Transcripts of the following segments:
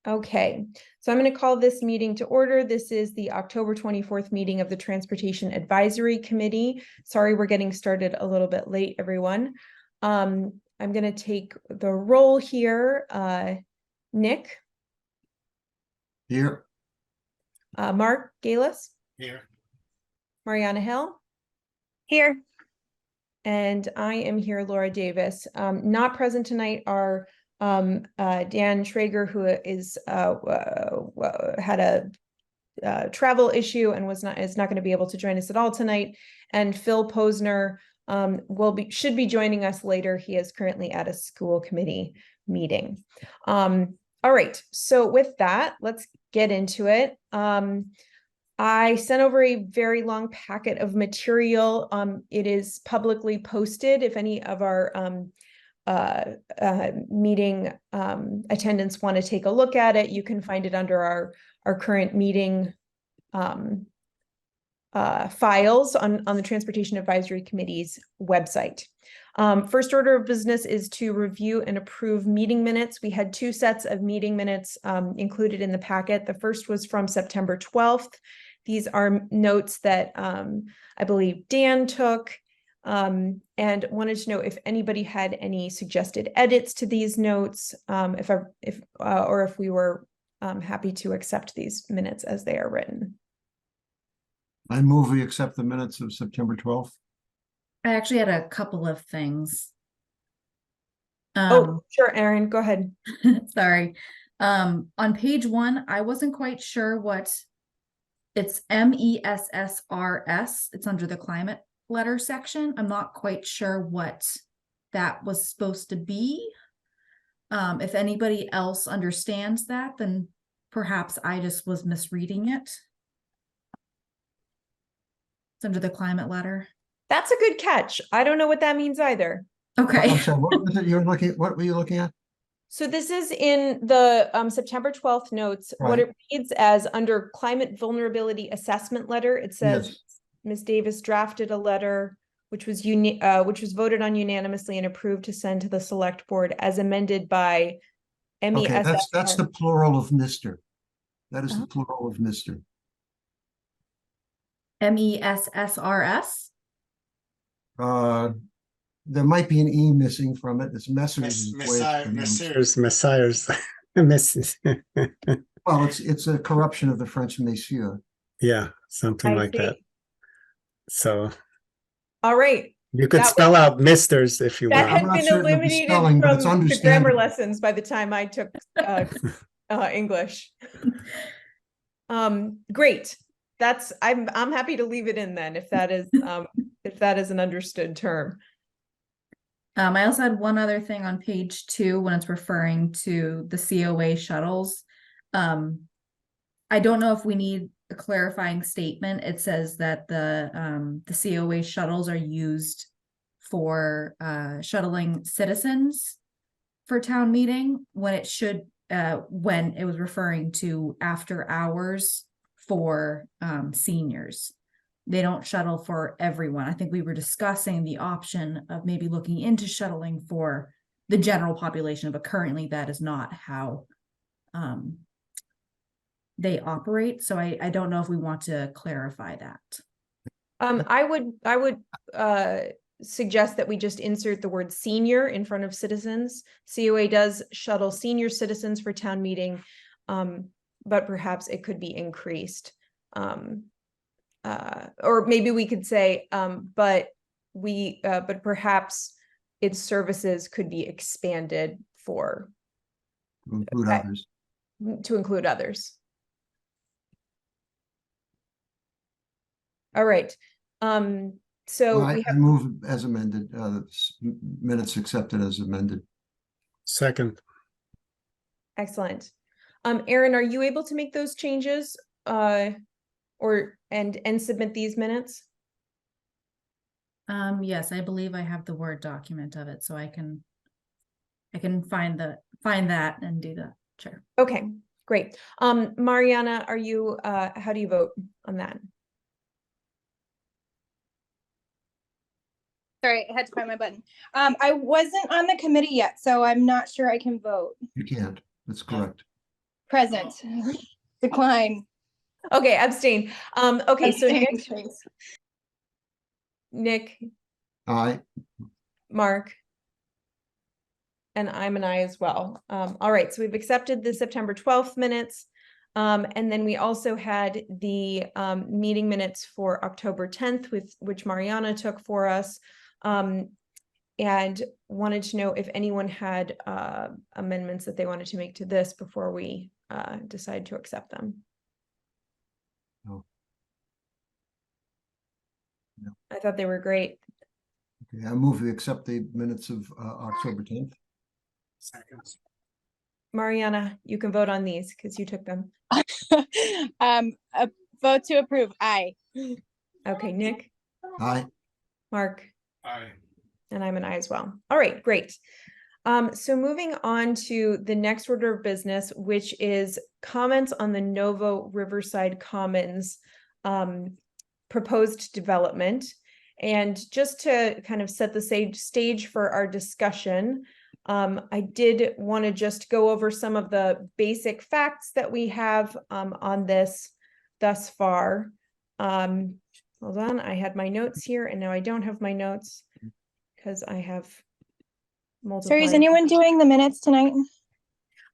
Okay, so I'm going to call this meeting to order. This is the October 24th meeting of the Transportation Advisory Committee. Sorry, we're getting started a little bit late, everyone. I'm going to take the roll here. Nick? Here. Mark Galis? Here. Mariana Hill? Here. And I am here, Laura Davis. Not present tonight are Dan Schrager, who is had a travel issue and is not going to be able to join us at all tonight, and Phil Posner should be joining us later. He is currently at a school committee meeting. All right, so with that, let's get into it. I sent over a very long packet of material. It is publicly posted. If any of our meeting attendants want to take a look at it, you can find it under our current meeting files on the Transportation Advisory Committee's website. First order of business is to review and approve meeting minutes. We had two sets of meeting minutes included in the packet. The first was from September 12th. These are notes that I believe Dan took, and wanted to know if anybody had any suggested edits to these notes, or if we were happy to accept these minutes as they are written. I move we accept the minutes of September 12th. I actually had a couple of things. Oh, sure, Aaron, go ahead. Sorry. On page 1, I wasn't quite sure what it's MESSRS. It's under the climate letter section. I'm not quite sure what that was supposed to be. If anybody else understands that, then perhaps I just was misreading it. It's under the climate letter. That's a good catch. I don't know what that means either. Okay. I'm sorry, what was it you're looking at? What were you looking at? So this is in the September 12th notes. Right. What it reads as under climate vulnerability assessment letter, it says Yes. Ms. Davis drafted a letter which was voted on unanimously and approved to send to the select board as amended by MESSR. Okay, that's the plural of Mr. That is the plural of Mr. MESSRS. There might be an E missing from it. It's Messrs. Messiahs. Mrs. Well, it's a corruption of the French Messieurs. Yeah, something I like see. that. So All right. you could That spell out misters if you That want. had I'm not been certain of the eliminated spelling, but it's from the grammar understandable. lessons by the time I took English. Great. I'm happy to leave it in then if that is an understood term. I also had one other thing on page 2 when it's referring to the COA shuttles. I don't know if we need a clarifying statement. It says that the COA shuttles are used for shuttling citizens for town meeting, when it should when it was referring to after hours for seniors. They don't shuttle for everyone. I think we were discussing the option of maybe looking into shuttling for the general population, but currently that is not how they operate. So I don't know if we want to clarify that. I would suggest that we just insert the word senior in front of citizens. COA does shuttle senior citizens for town meeting, but perhaps it could be increased. Or maybe we could say, but perhaps its services could be expanded to include others. All right. So Well, we I move as amended, minutes accepted as amended. Second. Excellent. Aaron, are you able to make those changes and submit these minutes? Yes, I believe I have the Word document of it, so I can find that and do that. Sure. Okay, great. Mariana, are you how do you vote on that? Sorry, I had to find my button. I wasn't on the committee yet, so I'm not sure I can vote. You can't. That's correct. Present. Decline. Okay, abstain. Okay, so Abstain, please. Nick, Aye. Mark, and I'm an I as well. All right, so we've accepted the September 12th minutes. And then we also had the meeting minutes for October 10th, which Mariana took for us. And wanted to know if anyone had amendments that they wanted to make to this before we decide to accept them. No. No. I thought they were great. Okay, I move we accept the minutes of October 10th. Second. Mariana, you can vote on these because you took them. A vote to approve. Aye. Okay, Nick, Aye. Mark, Aye. and I'm an I as well. All right, great. So moving on to the next order of business, which is comments on the Novo Riverside Commons proposed development. And just to kind of set the stage for our discussion, I did want to just go over some of the basic facts that we have on this thus far. Hold on, I had my notes here and now I don't have my notes because I have multiple. Sorry, is anyone doing the minutes tonight?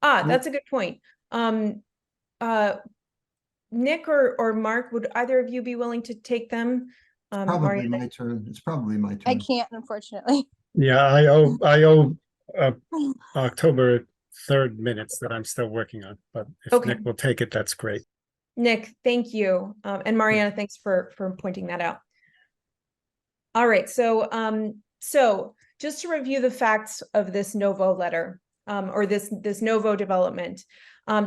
That's a good point. Nick or Mark, would either of you be willing to take them? Probably Mariana? my turn. It's probably my turn. I can't, unfortunately. Yeah, I owe October 3rd minutes that I'm still working on, but if Okay. Nick will take it, that's great. Nick, thank you. And Mariana, thanks for pointing that out. All right, so just to review the facts of this Novo letter, or this Novo development.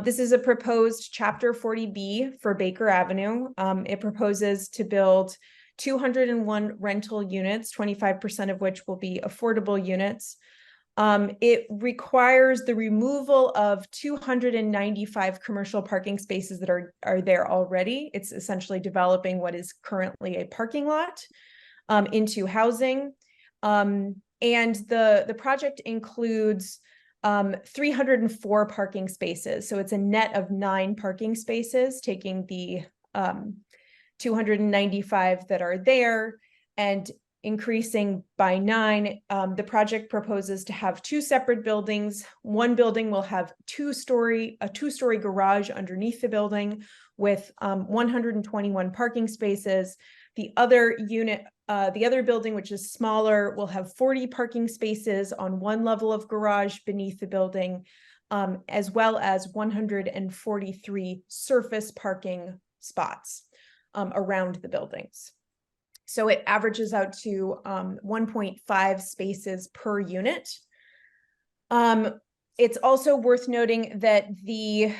This is a proposed Chapter 40B for Baker Avenue. It proposes to build 201 rental units, 25% of which will be affordable units. It requires the removal of 295 commercial parking spaces that are there already. It's essentially developing what is currently a parking lot into housing. And the project includes 304 parking spaces. So it's a net of 9 parking spaces, taking the 295 that are there and increasing by 9. The project proposes to have 2 separate buildings. One building will have a two-story garage underneath the building with 121 parking spaces. The other building, which is smaller, will have 40 parking spaces on one level of garage beneath the building, as well as 143 surface parking spots around the buildings. So it averages out to 1.5 spaces per unit. It's also worth noting that the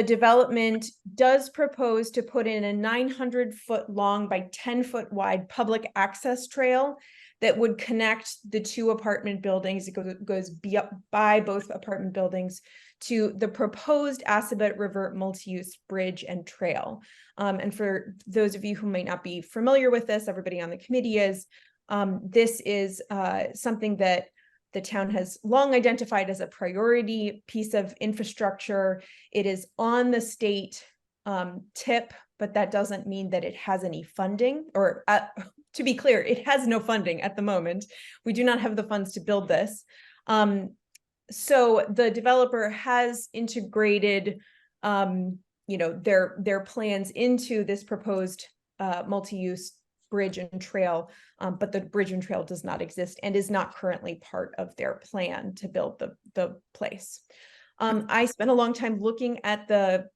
development does propose to put in a 900-foot long by 10-foot wide public access trail that would connect the 2 apartment buildings. It goes by both apartment buildings to the proposed Assabet River multi-use bridge and trail. And for those of you who might not be familiar with this, everybody on the committee is, this is something that the town has long identified as a priority piece of infrastructure. It is on the state tip, but that doesn't mean that it has any funding, or to be clear, it has no funding at the moment. We do not have the funds to build this. So the developer has integrated their plans into this proposed multi-use bridge and trail, but the bridge and trail does not exist and is not currently part of their plan to build the place. I spent a long time looking at the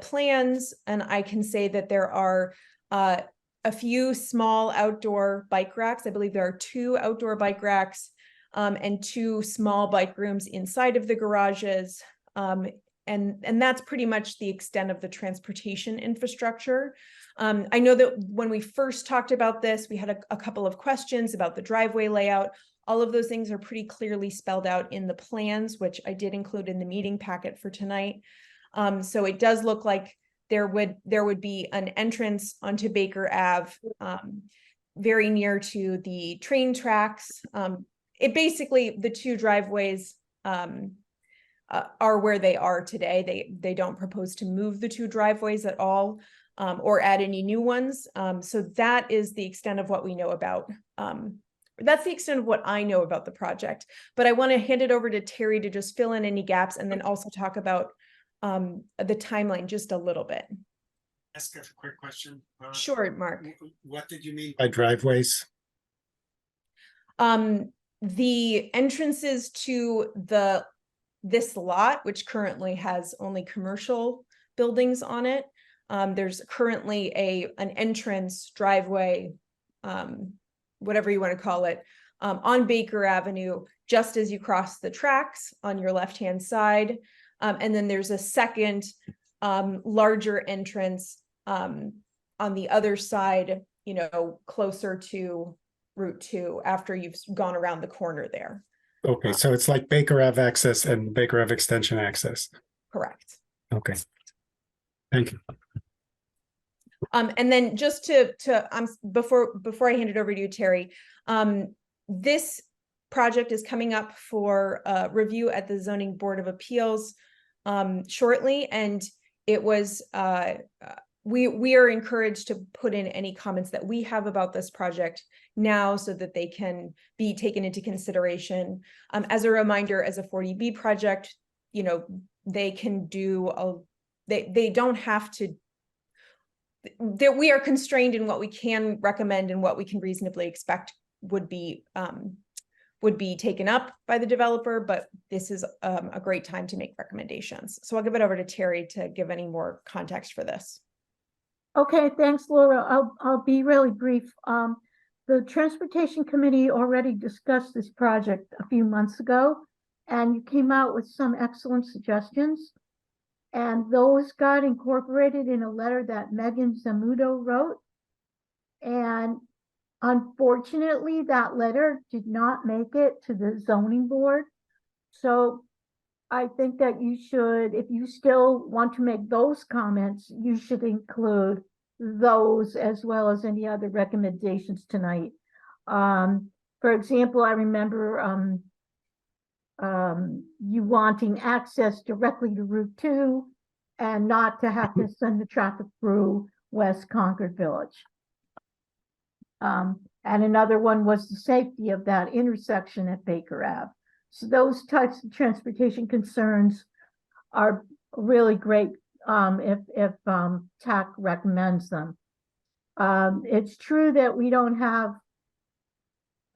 plans, and I can say that there are a few small outdoor bike racks. I believe there are 2 outdoor bike racks and 2 small bike rooms inside of the garages. And that's pretty much the extent of the transportation infrastructure. I know that when we first talked about this, we had a couple of questions about the driveway layout. All of those things are pretty clearly spelled out in the plans, which I did include in the meeting packet for tonight. So it does look like there would be an entrance onto Baker Ave, very near to the train tracks. It basically, the 2 driveways are where they are today. They don't propose to move the two driveways at all, or add any new ones. So that is the extent of what we know about. That's the extent of what I know about the project. But I want to hand it over to Terry to just fill in any gaps and then also talk about the timeline just a little bit. Ask a quick question. Sure, Mark. What did you mean by driveways? The entrances to this lot, which currently has only commercial buildings on it. There's currently an entrance driveway, whatever you want to call it, on Baker Avenue, just as you cross the tracks on your left-hand side. And then there's a second larger entrance on the other side, closer to Route 2 after you've gone around the corner there. Okay, so it's like Baker Ave access and Baker Ave extension access. Correct. Okay. Thank you. And then just before I hand it over to you, Terry, this project is coming up for review at the Zoning Board of Appeals shortly, and it was we are encouraged to put in any comments that we have about this project now so that they can be taken into consideration. As a reminder, as a 40B project, they can do they don't have to. We are constrained in what we can recommend and what we can reasonably expect would be taken up by the developer, but this is a great time to make recommendations. So I'll give it over to Terry to give any more context for this. Okay, thanks, Laura. I'll be really brief. The Transportation Committee already discussed this project a few months ago, and you came out with some excellent suggestions. And those got incorporated in a letter that Megan Zamudo wrote. And unfortunately, that letter did not make it to the zoning board. So I think that you should, if you still want to make those comments, you should include those as well as any other recommendations tonight. For example, I remember you wanting access directly to Route 2 and not to have to send the traffic through West Concord Village. And another one was the safety of that intersection at Baker Ave. So those types of transportation concerns are really great if TAC recommends them. It's true that we don't have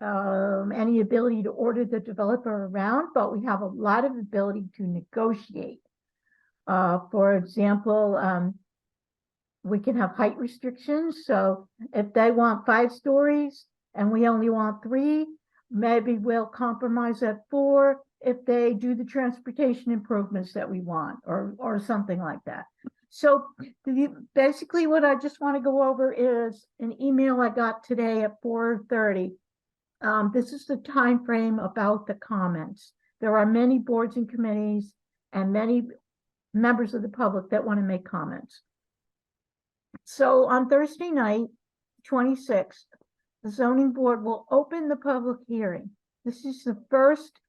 any ability to order the developer around, but we have a lot of ability to negotiate. For example, we can have height restrictions. So if they want 5 stories and we only want 3, maybe we'll compromise at 4 if they do the transportation improvements that we want, or something like that. So basically what I just want to go over is an email I got today at 4:30. This is the time frame about the comments. There are many boards and committees and many members of the public that want to make comments. So on Thursday night, 26th, the zoning board will open the public hearing. This is the first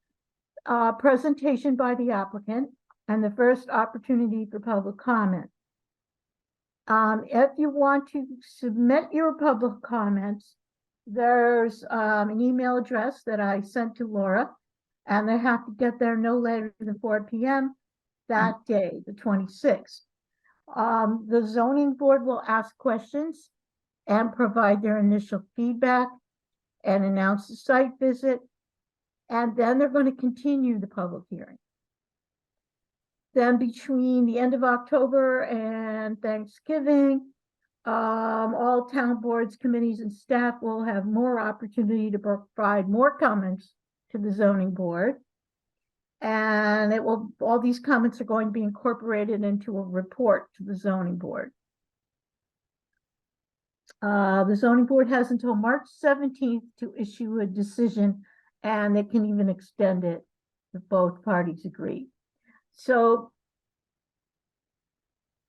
presentation by the applicant and the first opportunity for public comment. If you want to submit your public comments, there's an email address that I sent to Laura, and they have to get there no later than 4 p.m. that day, the 26th. The zoning board will ask questions and provide their initial feedback and announce the site visit, and then they're going to continue the public hearing. Then between the end of October and Thanksgiving, all town boards, committees, and staff will have more opportunity to provide more comments to the zoning board. And all these comments are going to be incorporated into a report to the zoning board. The zoning board has until March 17th to issue a decision, and they can even extend it if both parties agree. So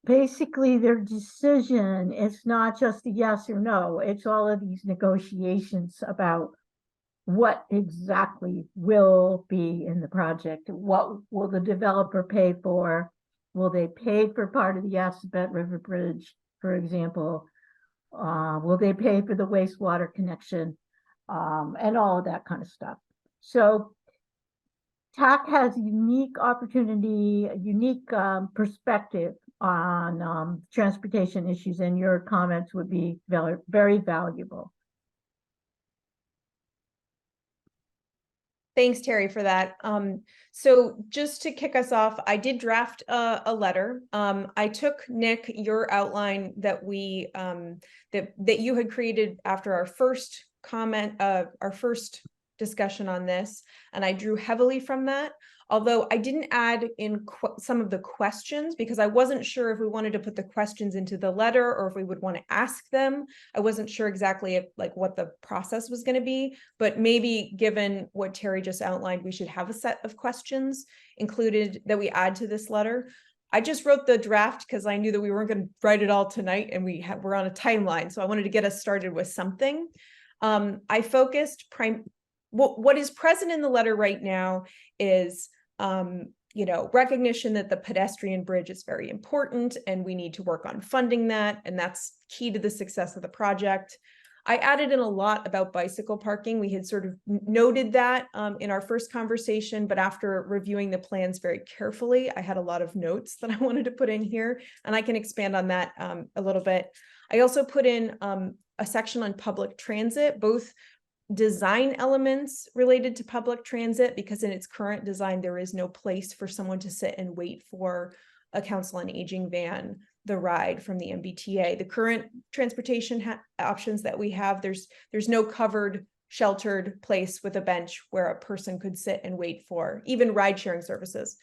basically their decision is not just a yes or no, it's all of these negotiations about what exactly will be in the project? What will the developer pay for? Will they pay for part of the Assabet River Bridge, for example? Will they pay for the wastewater connection? And all of that kind of stuff. So TAC has a unique opportunity, a unique perspective on transportation issues, and your comments would be very, very valuable. Thanks, Terry, for that. So just to kick us off, I did draft a letter. I took, Nick, your outline that we that you had created after our first comment, our first discussion on this, and I drew heavily from that. Although I didn't add in some of the questions because I wasn't sure if we wanted to put the questions into the letter or if we would want to ask them. I wasn't sure exactly if, like, what the process was going to be, but maybe given what Terry just outlined, we should have a set of questions included that we add to this letter. I just wrote the draft because I knew that we weren't going to write it all tonight and we're on a timeline. So I wanted to get us started with something. I focused what is present in the letter right now is recognition that the pedestrian bridge is very important and we need to work on funding that. And that's key to the success of the project. I added in a lot about bicycle parking. We had sort of noted that in our first conversation, but after reviewing the plans very carefully, I had a lot of notes that I wanted to put in here, and I can expand on that a little bit. I also put in a section on public transit, both design elements related to public transit, because in its current design, there is no place for someone to sit and wait for a council on aging van, the ride from the MBTA. The current transportation options that we have, there's no covered, sheltered place with a bench where a person could sit and wait for, even ride sharing services.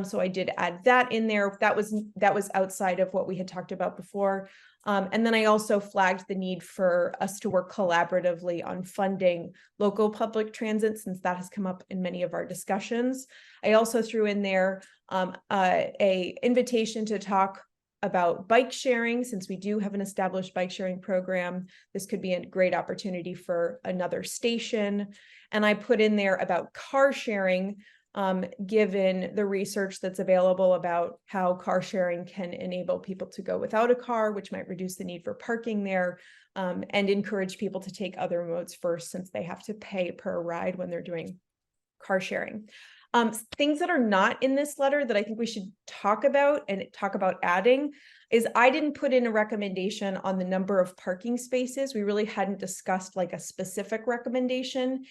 So I did add that in there. That was outside of what we had talked about before. And then I also flagged the need for us to work collaboratively on funding local public transit, since that has come up in many of our discussions. I also threw in there a invitation to talk about bike sharing, since we do have an established bike sharing program. This could be a great opportunity for another station. And I put in there about car sharing, given the research that's available about how car sharing can enable people to go without a car, which might reduce the need for parking there, and encourage people to take other modes first, since they have to pay per ride when they're doing car sharing. Things that are not in this letter that I think we should talk about and talk about adding is I didn't put in a recommendation on the number of parking spaces. We really hadn't discussed like a specific recommendation.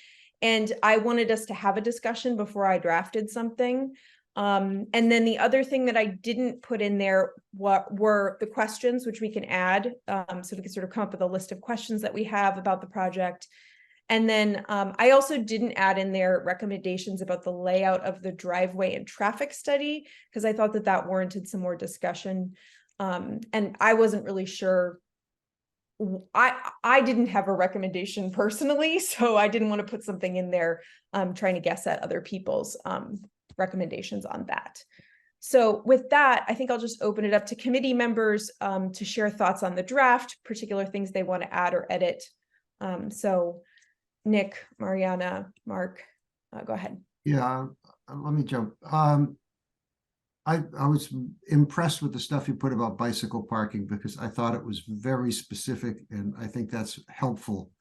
And I wanted us to have a discussion before I drafted something. And then the other thing that I didn't put in there were the questions, which we can add. So we can sort of come up with a list of questions that we have about the project. And then I also didn't add in there recommendations about the layout of the driveway and traffic study, because I thought that warranted some more discussion. And I wasn't really sure. I didn't have a recommendation personally, so I didn't want to put something in there trying to guess at other people's recommendations on that. So with that, I think I'll just open it up to committee members to share thoughts on the draft, particular things they want to add or edit. So Nick, Mariana, Mark, go ahead. Yeah, let me jump. I was impressed with the stuff you put about bicycle parking, because I thought it was very specific, and I think that's helpful.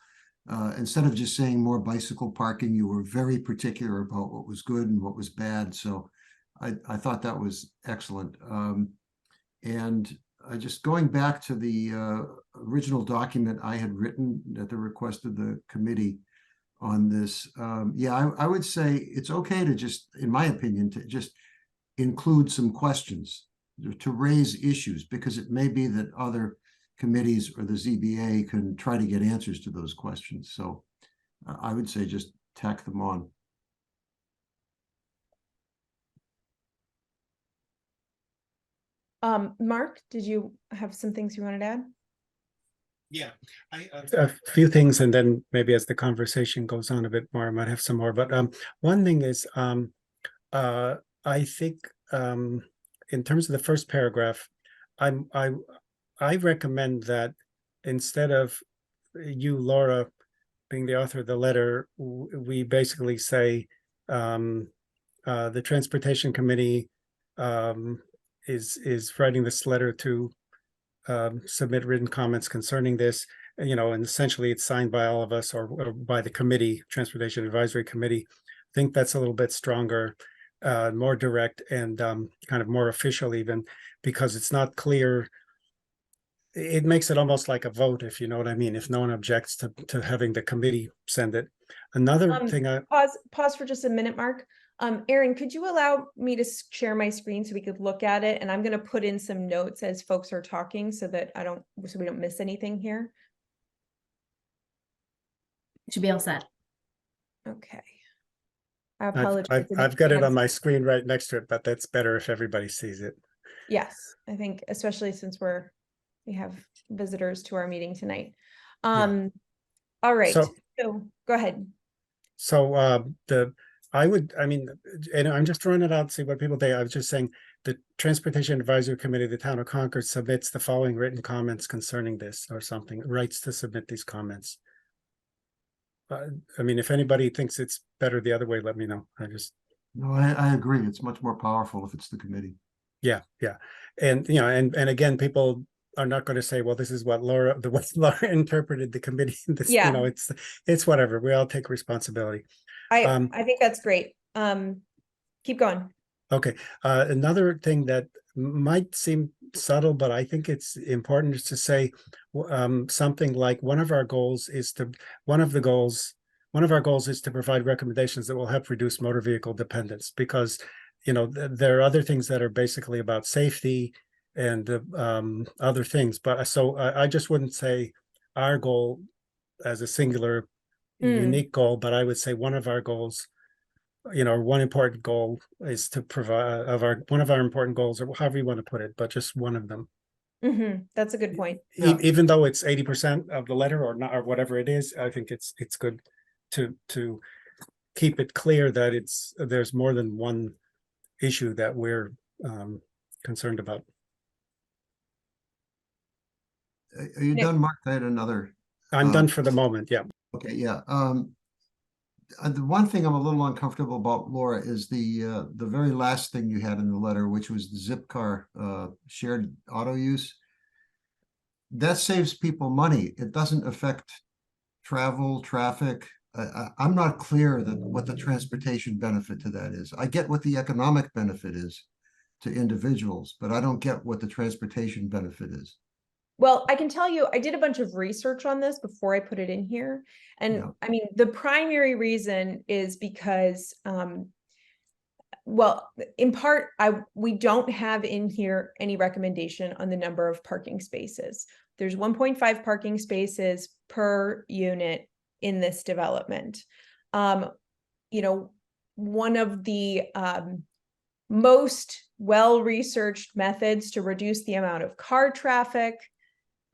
Instead of just saying more bicycle parking, you were very particular about what was good and what was bad. So I thought that was excellent. And just going back to the original document I had written at the request of the committee on this, yeah, I would say it's okay to just, in my opinion, to just include some questions to raise issues, because it may be that other committees or the ZBA can try to get answers to those questions. So I would say just tack them on. Mark, did you have some things you wanted to add? Yeah, a few things, and then maybe as the conversation goes on a bit more, I might have some more. But one thing is, I think in terms of the first paragraph, I recommend that instead of you, Laura, being the author of the letter, we basically say the Transportation Committee is writing this letter to submit written comments concerning this, and essentially it's signed by all of us or by the committee, Transportation Advisory Committee. I think that's a little bit stronger, more direct, and kind of more official even, because it's not clear. It makes it almost like a vote, if you know what I mean, if no one objects to having the committee send it. Another thing Pause for just a minute, Mark. Erin, could you allow me to share my screen so we could look at it? And I'm going to put in some notes as folks are talking so that so we don't miss anything here. Should be all set. Okay. I apologize. I've got it on my screen right next to it, but that's better if everybody sees it. Yes, I think especially since we have visitors to our meeting tonight. Yeah. All right. So go ahead. So and I'm just throwing it out to see what people think. I was just saying the Transportation Advisory Committee of the Town of Concord submits the following written comments concerning this or something, writes to submit these comments. If anybody thinks it's better the other way, let me know. No, I agree. It's much more powerful if it's the committee. Yeah. And, and again, people are not going to say, well, this is what the way Laura interpreted the committee. It's whatever. We all take responsibility. I think that's great. Keep going. Okay. Another thing that might seem subtle, but I think it's important is to say something like one of our goals is to provide recommendations that will help reduce motor vehicle dependence, because there are other things that are basically about safety and other things. But so I just wouldn't say our goal as a singular unique goal, but I would say one of our goals, one important goal is to provide one of our important goals, or however you want to put it, but just one of them. That's a good point. Even though it's 80% of the letter or not, or whatever it is, I think it's good to keep it clear that there's more than one issue that we're concerned about. Are you done, Mark? I had another. I'm done for the moment. Yeah. Okay. Yeah. The one thing I'm a little uncomfortable about, Laura, is the very last thing you had in the letter, which was the Zipcar shared auto use. That saves people money. It doesn't affect travel, traffic. I'm not clear what the transportation benefit to that is. I get what the economic benefit is to individuals, but I don't get what the transportation benefit is. Well, I can tell you, I did a bunch of research on this before I put it in here. And the primary reason is because, well, in part, we don't have in here any recommendation on the number of parking spaces. There's 1.5 parking spaces per unit in this development. One of the most well-researched methods to reduce the amount of car traffic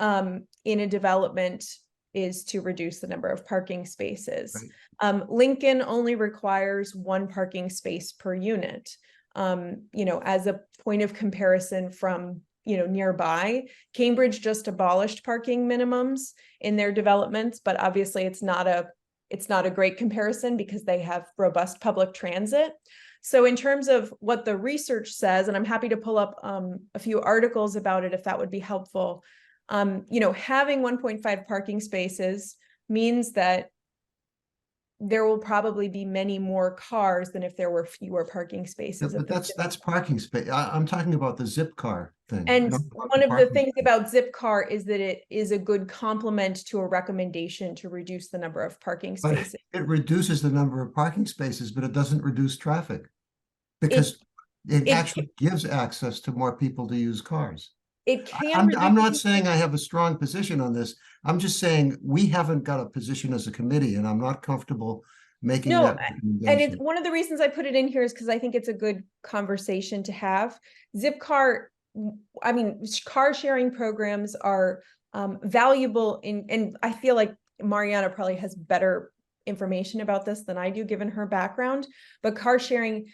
in a development is to reduce the number of parking spaces. Right. Lincoln only requires 1 parking space per unit. As a point of comparison from nearby, Cambridge just abolished parking minimums in their developments, but obviously it's not a great comparison because they have robust public transit. So in terms of what the research says, and I'm happy to pull up a few articles about it if that would be helpful. Having 1.5 parking spaces means that there will probably be many more cars than if there were fewer parking spaces. Yeah, but that's parking space. I'm talking about the Zipcar thing. And one of the things about Zipcar is that it is a good complement to a recommendation to reduce the number of parking spaces. But it reduces the number of parking spaces, but it doesn't reduce traffic because it actually gives access to more people to use cars. It can. I'm not saying I have a strong position on this. I'm just saying we haven't got a position as a committee, and I'm not comfortable making that recommendation. And it's one of the reasons I put it in here is because I think it's a good conversation to have. Zipcar, car sharing programs are valuable and I feel like Mariana probably has better information about this than I do, given her background. But car sharing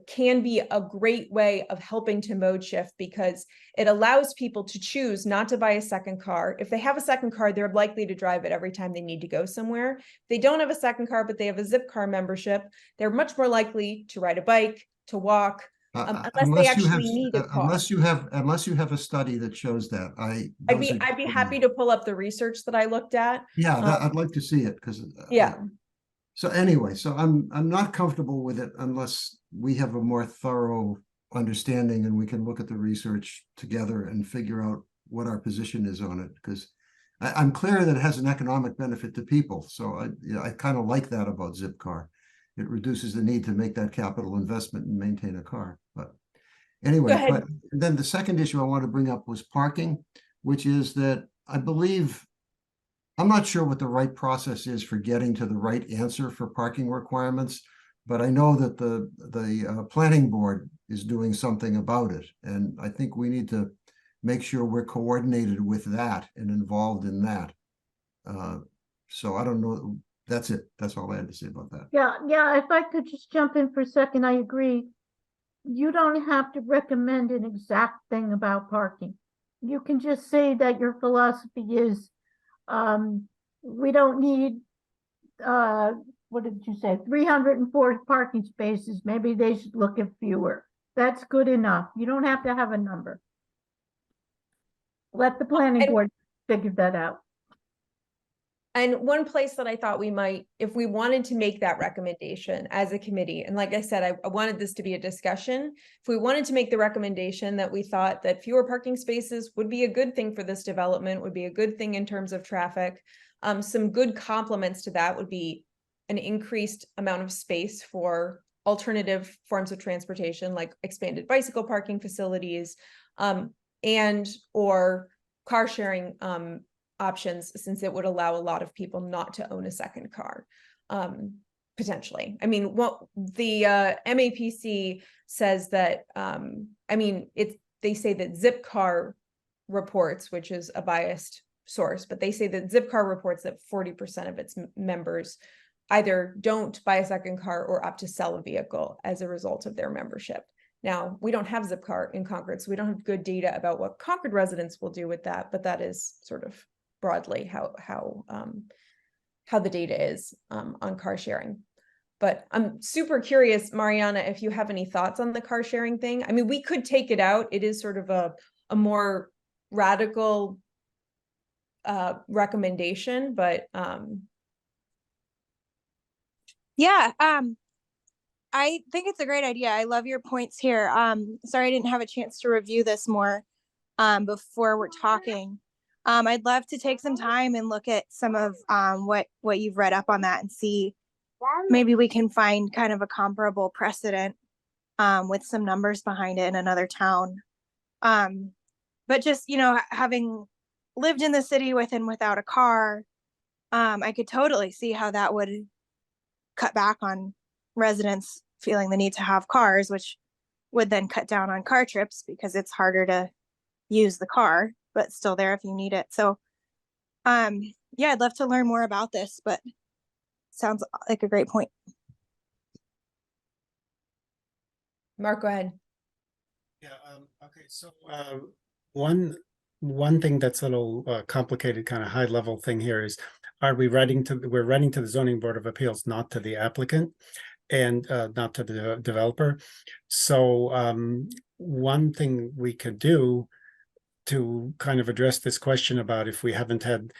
can be a great way of helping to mode shift, because it allows people to choose not to buy a second car. If they have a second car, they're likely to drive it every time they need to go somewhere. If they don't have a second car, but they have a Zipcar membership, they're much more likely to ride a bike, to walk, unless they actually need a car. Unless you have a study that shows that. I'd be happy to pull up the research that I looked at. Yeah, I'd like to see it, because Yeah. So anyway, so I'm not comfortable with it unless we have a more thorough understanding and we can look at the research together and figure out what our position is on it. Because I'm clear that it has an economic benefit to people. So I kind of like that about Zipcar. It reduces the need to make that capital investment and maintain a car. But anyway, but then the second issue I want to bring up was parking, which is that I believe, I'm not sure what the right process is for getting to the right answer for parking requirements, but I know that the planning board is doing something about it. And I think we need to make sure we're coordinated with that and involved in that. So I don't know. That's it. That's all I had to say about that. Yeah, if I could just jump in for a second, I agree. You don't have to recommend an exact thing about parking. You can just say that your philosophy is, we don't need, what did you say, 304 parking spaces. Maybe they should look at fewer. That's good enough. You don't have to have a number. Let the planning board figure that out. And one place that I thought we might, if we wanted to make that recommendation as a committee, and like I said, I wanted this to be a discussion. If we wanted to make the recommendation that we thought that fewer parking spaces would be a good thing for this development, would be a good thing in terms of traffic, some good complements to that would be an increased amount of space for alternative forms of transportation, like expanded bicycle parking facilities, and or car sharing options, since it would allow a lot of people not to own a second car, potentially. I mean, what the MAPC says that, I mean, they say that Zipcar reports, which is a biased source, but they say that Zipcar reports that 40% of its members either don't buy a second car or opt to sell a vehicle as a result of their membership. Now, we don't have Zipcar in Concord, so we don't have good data about what Concord residents will do with that, but that is sort of broadly how the data is on car sharing. But I'm super curious, Mariana, if you have any thoughts on the car sharing thing. I mean, we could take it out. It is sort of a more radical recommendation, but Yeah, I think it's a great idea. I love your points here. Sorry I didn't have a chance to review this more before we're talking. I'd love to take some time and look at some of what you've read up on that and see maybe we can find kind of a comparable precedent with some numbers behind it in another town. But just, you know, having lived in the city with and without a car, I could totally see how that would cut back on residents feeling the need to have cars, which would then cut down on car trips because it's harder to use the car, but still there if you need it. So, yeah, I'd love to learn more about this, but sounds like a great point. Mark, go ahead. Yeah, okay, so one thing that's a little complicated, kind of high level thing here is, we're writing to the Zoning Board of Appeals, not to the applicant and not to the developer. So one thing we could do to kind of address this question about if we haven't had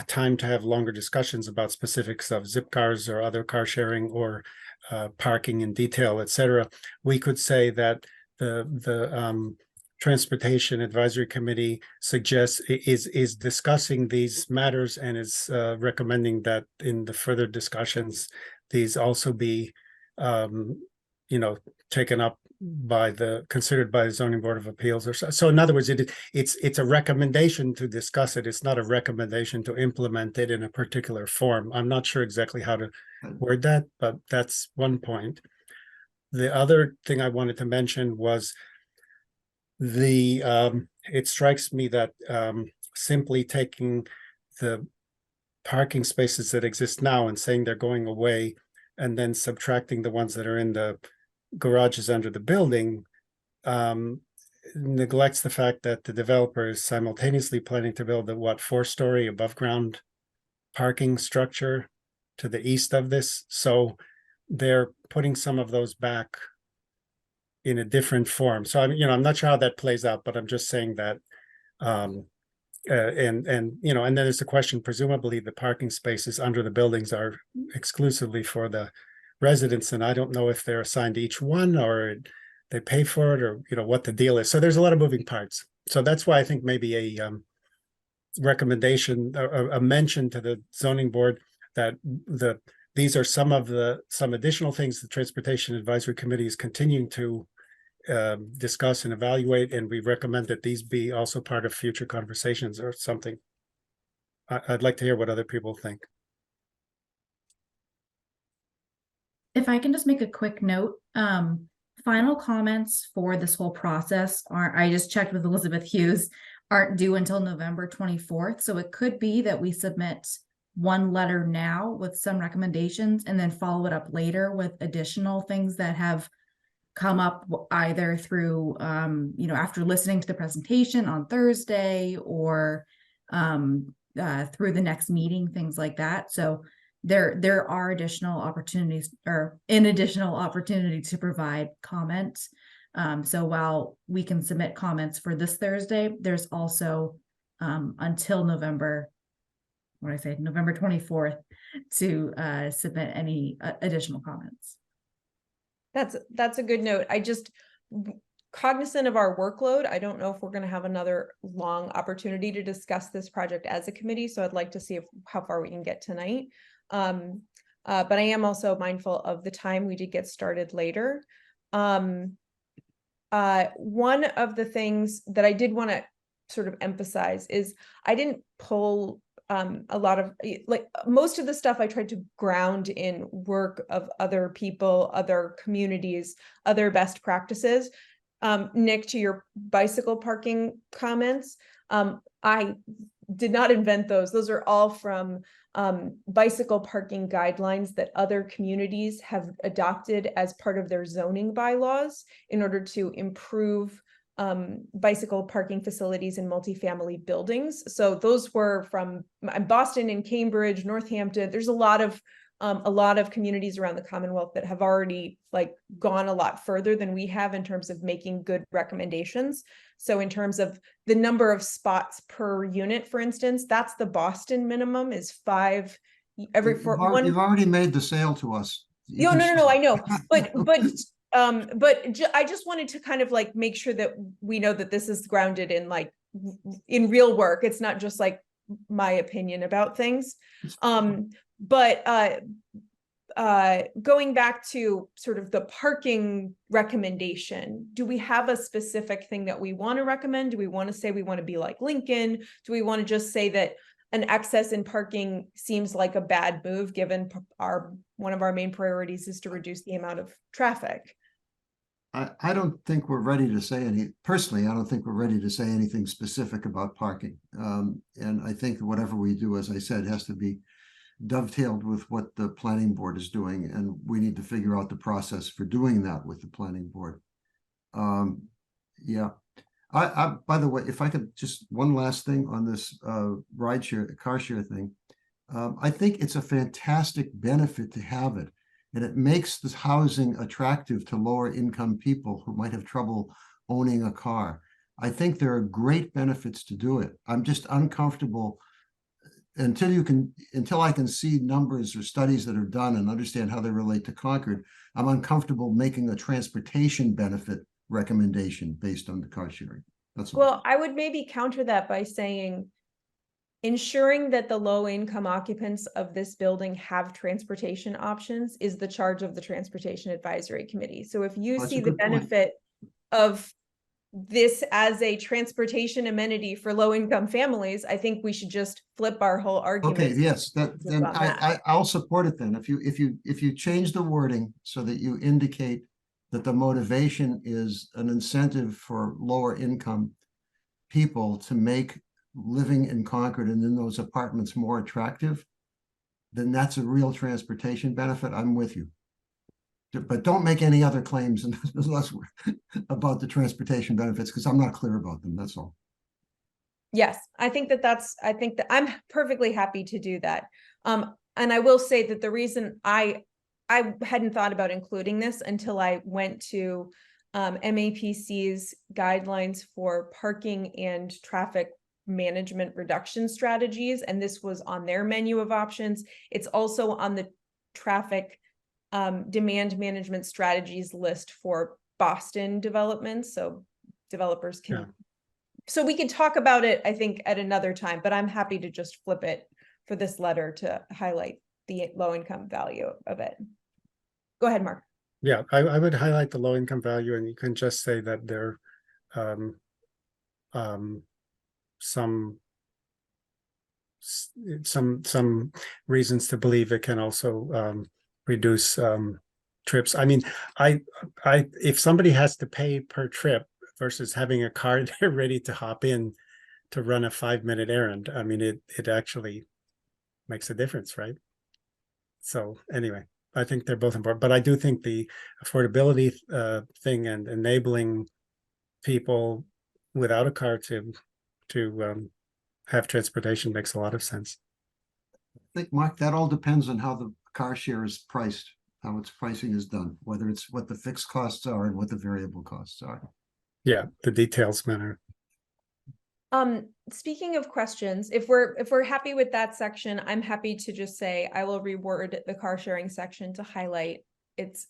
time to have longer discussions about specifics of zip cars or other car sharing or parking in detail, etc., we could say that the Transportation Advisory Committee suggests is discussing these matters and is recommending that in the further discussions these also be taken up considered by the Zoning Board of Appeals, or so. In other words, it's a recommendation to discuss it. It's not a recommendation to implement it in a particular form. I'm not sure exactly how to word that, but that's one point. The other thing I wanted to mention was it strikes me that simply taking the parking spaces that exist now and saying they're going away, and then subtracting the ones that are in the garages under the building, neglects the fact that the developer is simultaneously planning to build a 4-story above ground parking structure to the east of this. So they're putting some of those back in a different form. So I'm not sure how that plays out, but I'm just saying that, and then there's the question, presumably the parking spaces under the buildings are exclusively for the residents, and I don't know if they're assigned to each one or they pay for it, or what the deal is. So there's a lot of moving parts. So that's why I think maybe a recommendation, a mention to the zoning board that these are some additional things the Transportation Advisory Committee is continuing to discuss and evaluate, and we recommend that these be also part of future conversations or something. I'd like to hear what other people think. If I can just make a quick note, final comments for this whole process I just checked with Elizabeth Hughes, aren't due until November 24th. So it could be that we submit one letter now with some recommendations and then follow it up later with additional things that have come up either through, after listening to the presentation on Thursday or through the next meeting, things like that. So there are additional opportunities, or an additional opportunity to provide comments. So while we can submit comments for this Thursday, there's also until November 24th to submit any additional comments. That's a good note. I just, cognizant of our workload, I don't know if we're going to have another long opportunity to discuss this project as a committee. So I'd like to see how far we can get tonight. But I am also mindful of the time. We did get started later. One of the things that I did want to sort of emphasize is I didn't pull a lot of, like, most of the stuff I tried to ground in work of other people, other communities, other best practices. Nick, to your bicycle parking comments, I did not invent those. Those are all from bicycle parking guidelines that other communities have adopted as part of their zoning bylaws in order to improve bicycle parking facilities in multifamily buildings. So those were from Boston and Cambridge, Northampton. There's a lot of communities around the Commonwealth that have already gone a lot further than we have in terms of making good recommendations. So in terms of the number of spots per unit, for instance, that's the Boston minimum is 5 every You've 4 you've already made the sale to us. No, I know, but I just wanted to kind of make sure that we know that this is grounded in in real work. It's not just my opinion about things. But going back to sort of the parking recommendation, do we have a specific thing that we want to recommend? Do we want to say we want to be like Lincoln? Do we want to just say that an excess in parking seems like a bad move, given one of our main priorities is to reduce the amount of traffic? I don't think we're ready to say personally, I don't think we're ready to say anything specific about parking. And I think whatever we do, as I said, has to be dovetailed with what the planning board is doing. And we need to figure out the process for doing that with the planning board. Yeah. By the way, if I could just one last thing on this car share thing. I think it's a fantastic benefit to have it. And it makes this housing attractive to lower income people who might have trouble owning a car. I think there are great benefits to do it. I'm just uncomfortable until I can see numbers or studies that are done and understand how they relate to Concord. I'm uncomfortable making a transportation benefit recommendation based on the car sharing. That's all. Well, I would maybe counter that by saying ensuring that the low income occupants of this building have transportation options is the charge of the Transportation Advisory Committee. So if you see the benefit of this as a transportation amenity for low income families, I think we should just flip our whole argument. Okay, yes, then I'll support it then. If you change the wording so that you indicate that the motivation is an incentive for lower income people to make living in Concord and in those apartments more attractive, then that's a real transportation benefit. I'm with you. But don't make any other claims unless about the transportation benefits, because I'm not clear about them. That's all. Yes, I think that I'm perfectly happy to do that. And I will say that the reason I hadn't thought about including this until I went to MAPC's guidelines for parking and traffic management reduction strategies, and this was on their menu of options. It's also on the traffic demand management strategies list for Boston developments, so developers can. Yeah. So we can talk about it, I think, at another time, but I'm happy to just flip it for this letter to highlight the low income value of it. Go ahead, Mark. Yeah, I would highlight the low income value, and you can just say that there some reasons to believe it can also reduce trips. I mean, if somebody has to pay per trip versus having a car they're ready to hop in to run a 5-minute errand, I mean, it actually makes a difference, right? So anyway, I think they're both important, but I do think the affordability thing and enabling people without a car to have transportation makes a lot of sense. I think, Mark, that all depends on how the car share is priced, how its pricing is done, whether it's what the fixed costs are and what the variable costs are. Yeah, the details matter. Speaking of questions, if we're happy with that section, I'm happy to just say I will reword the car sharing section to highlight its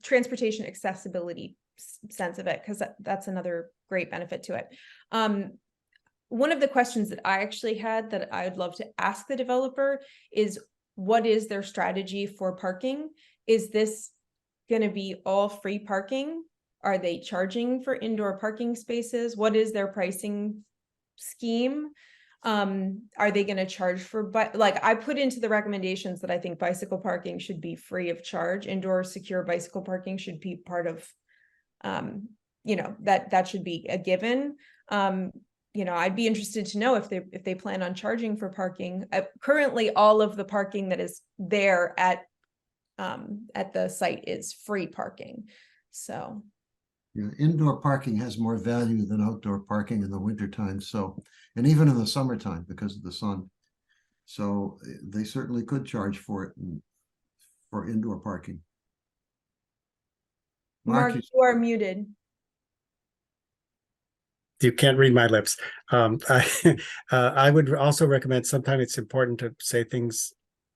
transportation accessibility sense of it, because that's another great benefit to it. One of the questions that I actually had that I'd love to ask the developer is, what is their strategy for parking? Is this going to be all free parking? Are they charging for indoor parking spaces? What is their pricing scheme? Are they going to charge for, like I put into the recommendations that I think bicycle parking should be free of charge. Indoor secure bicycle parking should be part of, that should be a given. I'd be interested to know if they plan on charging for parking. Currently, all of the parking that is there at the site is free parking. So. Yeah, indoor parking has more value than outdoor parking in the wintertime. So, and even in the summertime because of the sun. So they certainly could charge for it for indoor parking. Mark, you are muted. You can't read my lips. I would also recommend, sometimes it's important to say things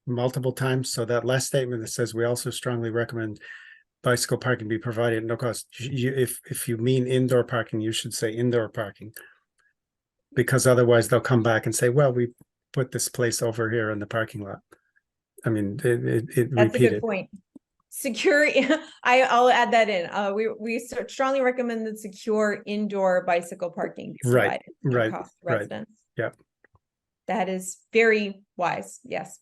multiple times. So that last statement that says, we also strongly recommend bicycle parking be provided at no cost. If you mean indoor parking, you should say indoor parking, because otherwise they'll come back and say, well, we put this place over here in the parking lot. I mean, That's a good point. Secure, I'll add that in. We strongly recommend that secure indoor bicycle parking be provided at no cost to residents. Yeah, that is very wise. Yes.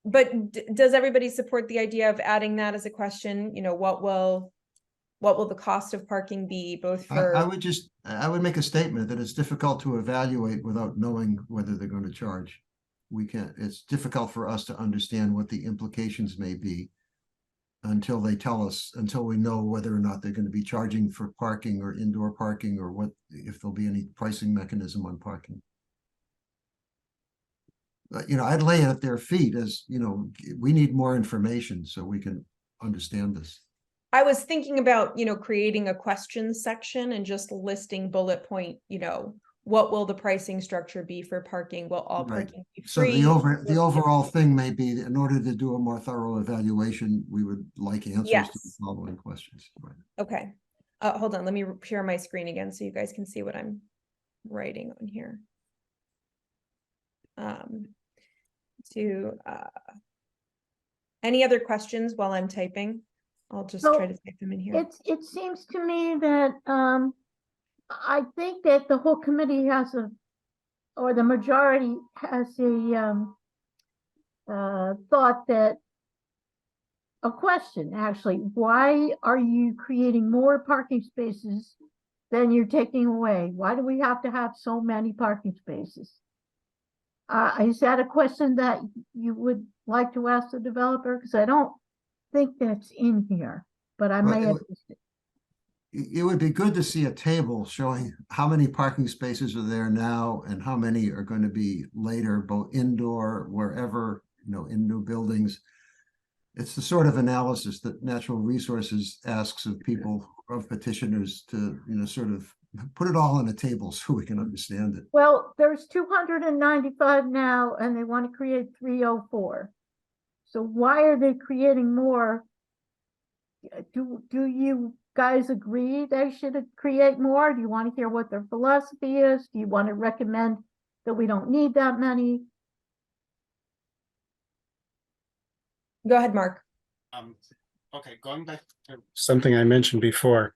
But does everybody support the idea of adding that as a question? What will the cost of parking be, both for? I would make a statement that it's difficult to evaluate without knowing whether they're going to charge. It's difficult for us to understand what the implications may be until they tell us, until we know whether or not they're going to be charging for parking or indoor parking, or if there'll be any pricing mechanism on parking. I'd lay it at their feet as, we need more information so we can understand this. I was thinking about, creating a question section and just listing bullet point, what will the pricing structure be for parking? Will all parking be free? So the overall thing may be, in order to do a more thorough evaluation, we would like answers to the following questions. Right. Okay. Hold on. Let me share my screen again so you guys can see what I'm writing on here. Any other questions while I'm typing? I'll just try to type them in here. It seems to me that I think that the whole committee or the majority has a question actually. Why are you creating more parking spaces than you're taking away? Why do we have to have so many parking spaces? Is that a question that you would like to ask the developer? Because I don't think that's in here, but I Well, may it have. It would be good to see a table showing how many parking spaces are there now and how many are going to be later, both indoor, wherever, in new buildings. It's the sort of analysis that Natural Resources asks of people, of petitioners, to, sort of put it all on a table so we can understand it. Well, there's 295 now, and they want to create 304. So why are they creating more? Do you guys agree they should create more? Do you want to hear what their philosophy is? Do you want to recommend that we don't need that many? Go ahead, Mark. Okay, going back to something I mentioned before.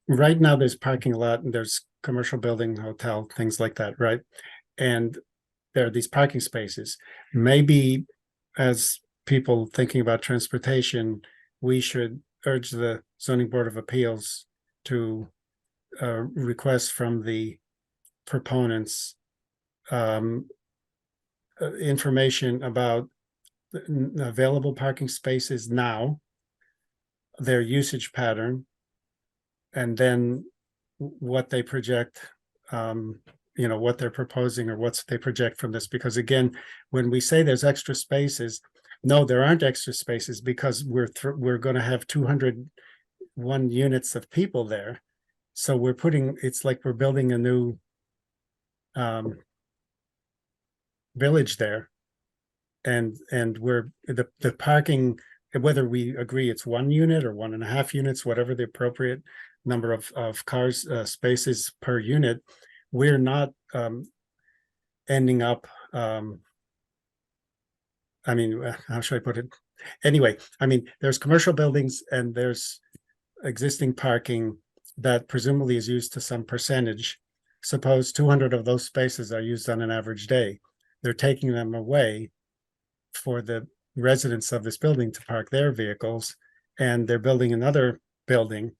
Right now, there's parking lot and there's commercial building, hotel, things like that, right? And there are these parking spaces. Maybe as people thinking about transportation, we should urge the Zoning Board of Appeals to request from the proponents information about available parking spaces now, their usage pattern, and then what they project, what they're proposing or what they project from this. Because again, when we say there's extra spaces, no, there aren't extra spaces, because we're going to have 201 units of people there. So it's like we're building a new village there. And we're the parking, whether we agree it's 1 unit or 1.5 units, whatever the appropriate number of cars, spaces per unit, we're not ending up, how should I put it? Anyway, there's commercial buildings and there's existing parking that presumably is used to some percentage. Suppose 200 of those spaces are used on an average day. They're taking them away for the residents of this building to park their vehicles, and they're building another building.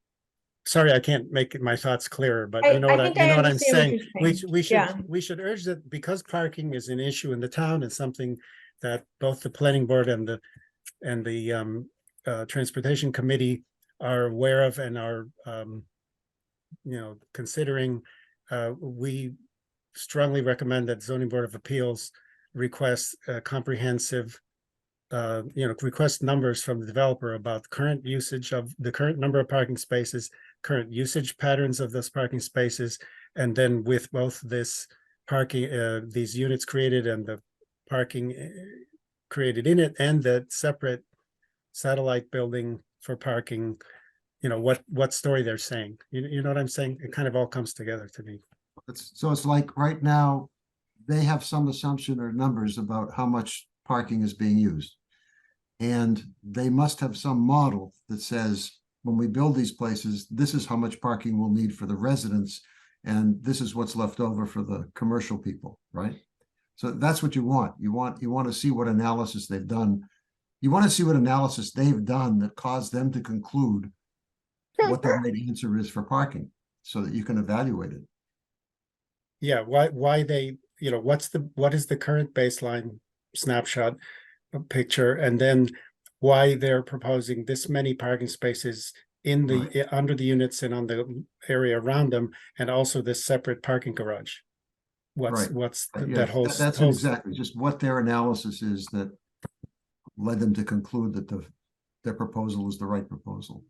Sorry, I can't make my thoughts clearer, but you know what I'm saying. We should urge that, because parking is an issue in the town and something that both the planning board and the transportation committee are aware of and are considering. We strongly recommend that Zoning Board of Appeals request comprehensive, request numbers from the developer about current usage of the current number of parking spaces, current usage patterns of those parking spaces, and then with both this parking, these units created and the parking created in it, and the separate satellite building for parking, what story they're saying. You know what I'm saying? It kind of all comes together to me. It's like right now, they have some assumption or numbers about how much parking is being used. And they must have some model that says, when we build these places, this is how much parking we'll need for the residents, and this is what's left over for the commercial people, right? So that's what you want. You want to see what analysis they've done. You want to see what analysis they've done that caused them to conclude what the right answer is for parking, so that you can evaluate it. Yeah, why they, what is the current baseline snapshot picture, and then why they're proposing this many parking spaces in the under the units and on the area around them, and also this separate parking garage. That's exactly just what their analysis is that led them to conclude that their proposal is the right proposal.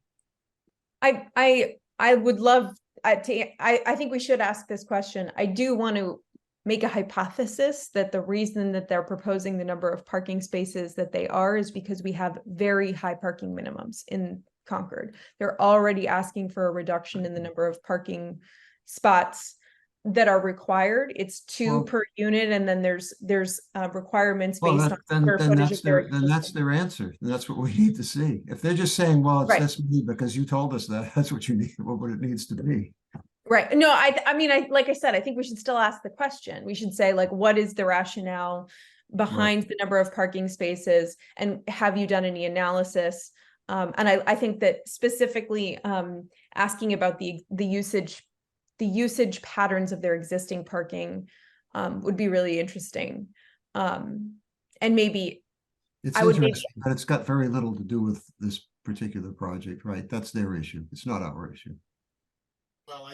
I would love I think we should ask this question. I do want to make a hypothesis that the reason that they're proposing the number of parking spaces that they are is because we have very high parking minimums in Concord. They're already asking for a reduction in the number of parking spots that are required. It's 2 per unit, and then there's requirements based on square footage of their then that's their answer. That's what we need to see. If they're just saying, well, it's this many because you told us that's what you need, what it needs to be. Right. No, I like I said, I think we should still ask the question. We should say, like, what is the rationale behind the number of parking spaces, and have you done any analysis? And I think that specifically asking about the usage patterns of their existing parking would be really interesting. And maybe It's I would make, interesting, but it's got very little to do with this particular project, right? That's their issue. It's not our issue. Well,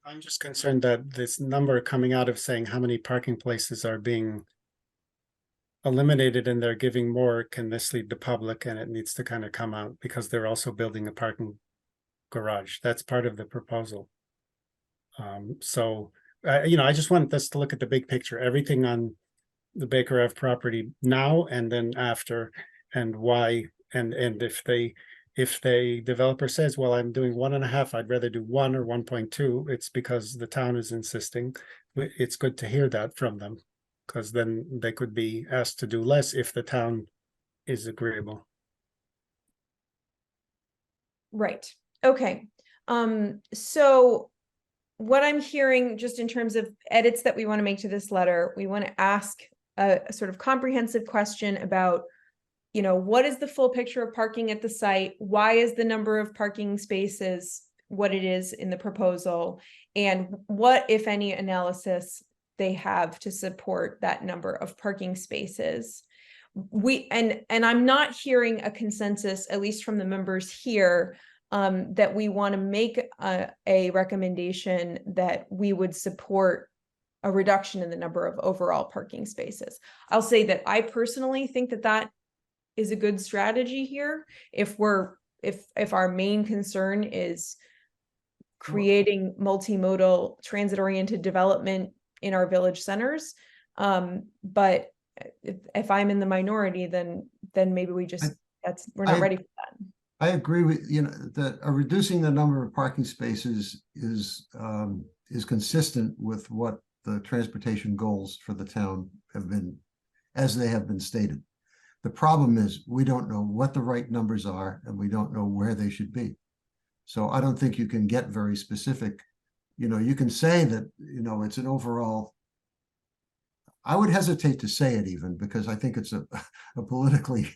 I'm just concerned that this number coming out of saying how many parking places are being eliminated and they're giving more can mislead the public, and it needs to kind of come out because they're also building a parking garage. That's part of the proposal. So, I just want us to look at the big picture, everything on the Baker Ave property now and then after, and why, and if the developer says, well, I'm doing 1.5, I'd rather do 1 or 1.2, it's because the town is insisting. It's good to hear that from them, because then they could be asked to do less if the town is agreeable. right, okay. So what I'm hearing, just in terms of edits that we want to make to this letter, we want to ask a sort of comprehensive question about, what is the full picture of parking at the site? Why is the number of parking spaces what it is in the proposal? And what, if any, analysis they have to support that number of parking spaces? And I'm not hearing a consensus, at least from the members here, that we want to make a recommendation that we would support a reduction in the number of overall parking spaces. I'll say that I personally think that is a good strategy here. If our main concern is creating multimodal transit-oriented development in our village centers, but if I'm in the minority, then maybe we're not ready for that. I agree with, that reducing the number of parking spaces is consistent with what the transportation goals for the town have been, as they have been stated. The problem is we don't know what the right numbers are, and we don't know where they should be. So I don't think you can get very specific. You can say that, it's an overall, I would hesitate to say it even, because I think it's a politically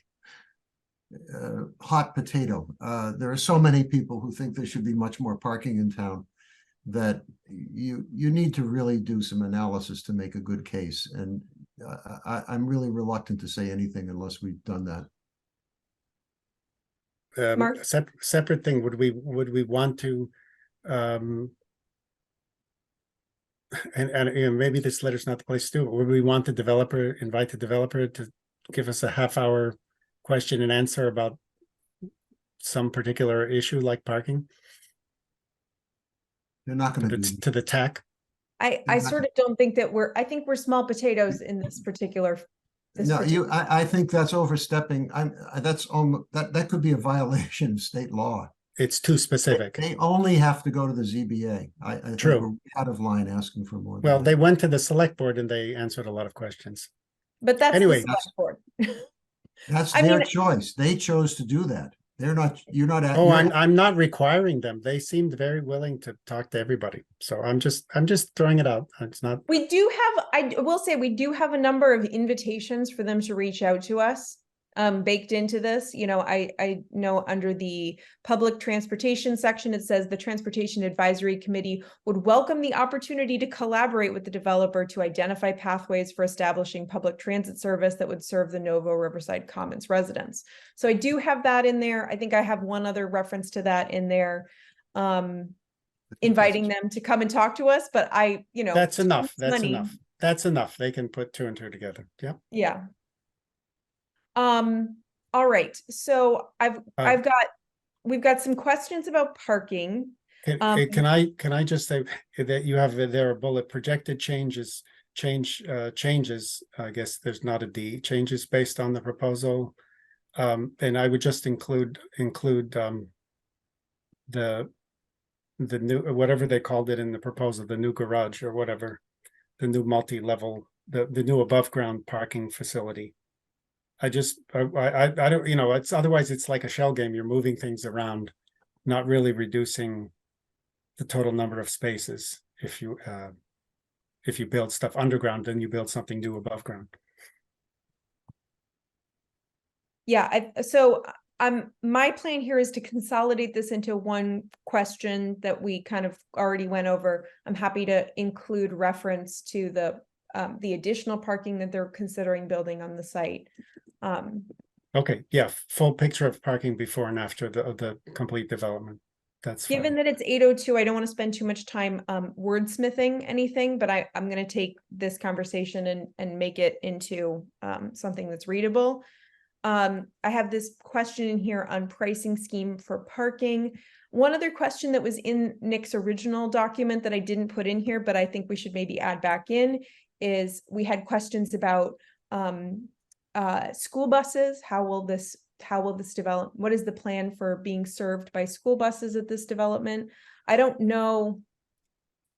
hot potato. There are so many people who think there should be much more parking in town that you need to really do some analysis to make a good case. And I'm really reluctant to say anything unless we've done that. Mark? Separate thing, would we want to and maybe this letter's not the place to do it. Would we want invite the developer to give us a half-hour question and answer about some particular issue like parking? They're not going to do to the TAC. I sort of don't think that I think we're small potatoes in this particular. I think that's overstepping. That could be a violation of state law. It's too specific. They only have to go to the ZBA. I True. think we're out of line asking for more. Well, they went to the select board and they answered a lot of questions. But that's anyway, the select board. That's their choice. They chose to do that. You're not. Oh, I'm not requiring them. They seemed very willing to talk to everybody. So I'm just throwing it out. It's not. We do have. I will say we do have a number of invitations for them to reach out to us. Baked into this, I know under the public transportation section, it says the Transportation Advisory Committee would welcome the opportunity to collaborate with the developer to identify pathways for establishing public transit service that would serve the Novo Riverside Commons residents. So I do have that in there. I think I have one other reference to that in there, inviting them to come and talk to us. But that's enough. That's enough. That's enough. They can put 2 and 2 together. Yeah. Yeah. All right. So we've got some questions about parking. Can I just say that there are bullet projected changes, I guess there's not a D, changes based on the proposal. And I would just include the new, whatever they called it in the proposal, the new garage or whatever, the new multi-level, the new above ground parking facility. I don't, it's otherwise it's like a shell game. You're moving things around, not really reducing the total number of spaces. If you build stuff underground, then you build something new above ground. Yeah. My plan here is to consolidate this into one question that we kind of already went over. I'm happy to include reference to the the additional parking that they're considering building on the site. Okay, yeah, full picture of parking before and after the complete development. That's Given fine. that it's 8:02, I don't want to spend too much time wordsmithing anything, but I'm going to take this conversation and make it into something that's readable. I have this question in here on pricing scheme for parking. One other question that was in Nick's original document that I didn't put in here, but I think we should maybe add back in, is we had questions about school buses. How will this develop? What is the plan for being served by school buses at this development? I don't know,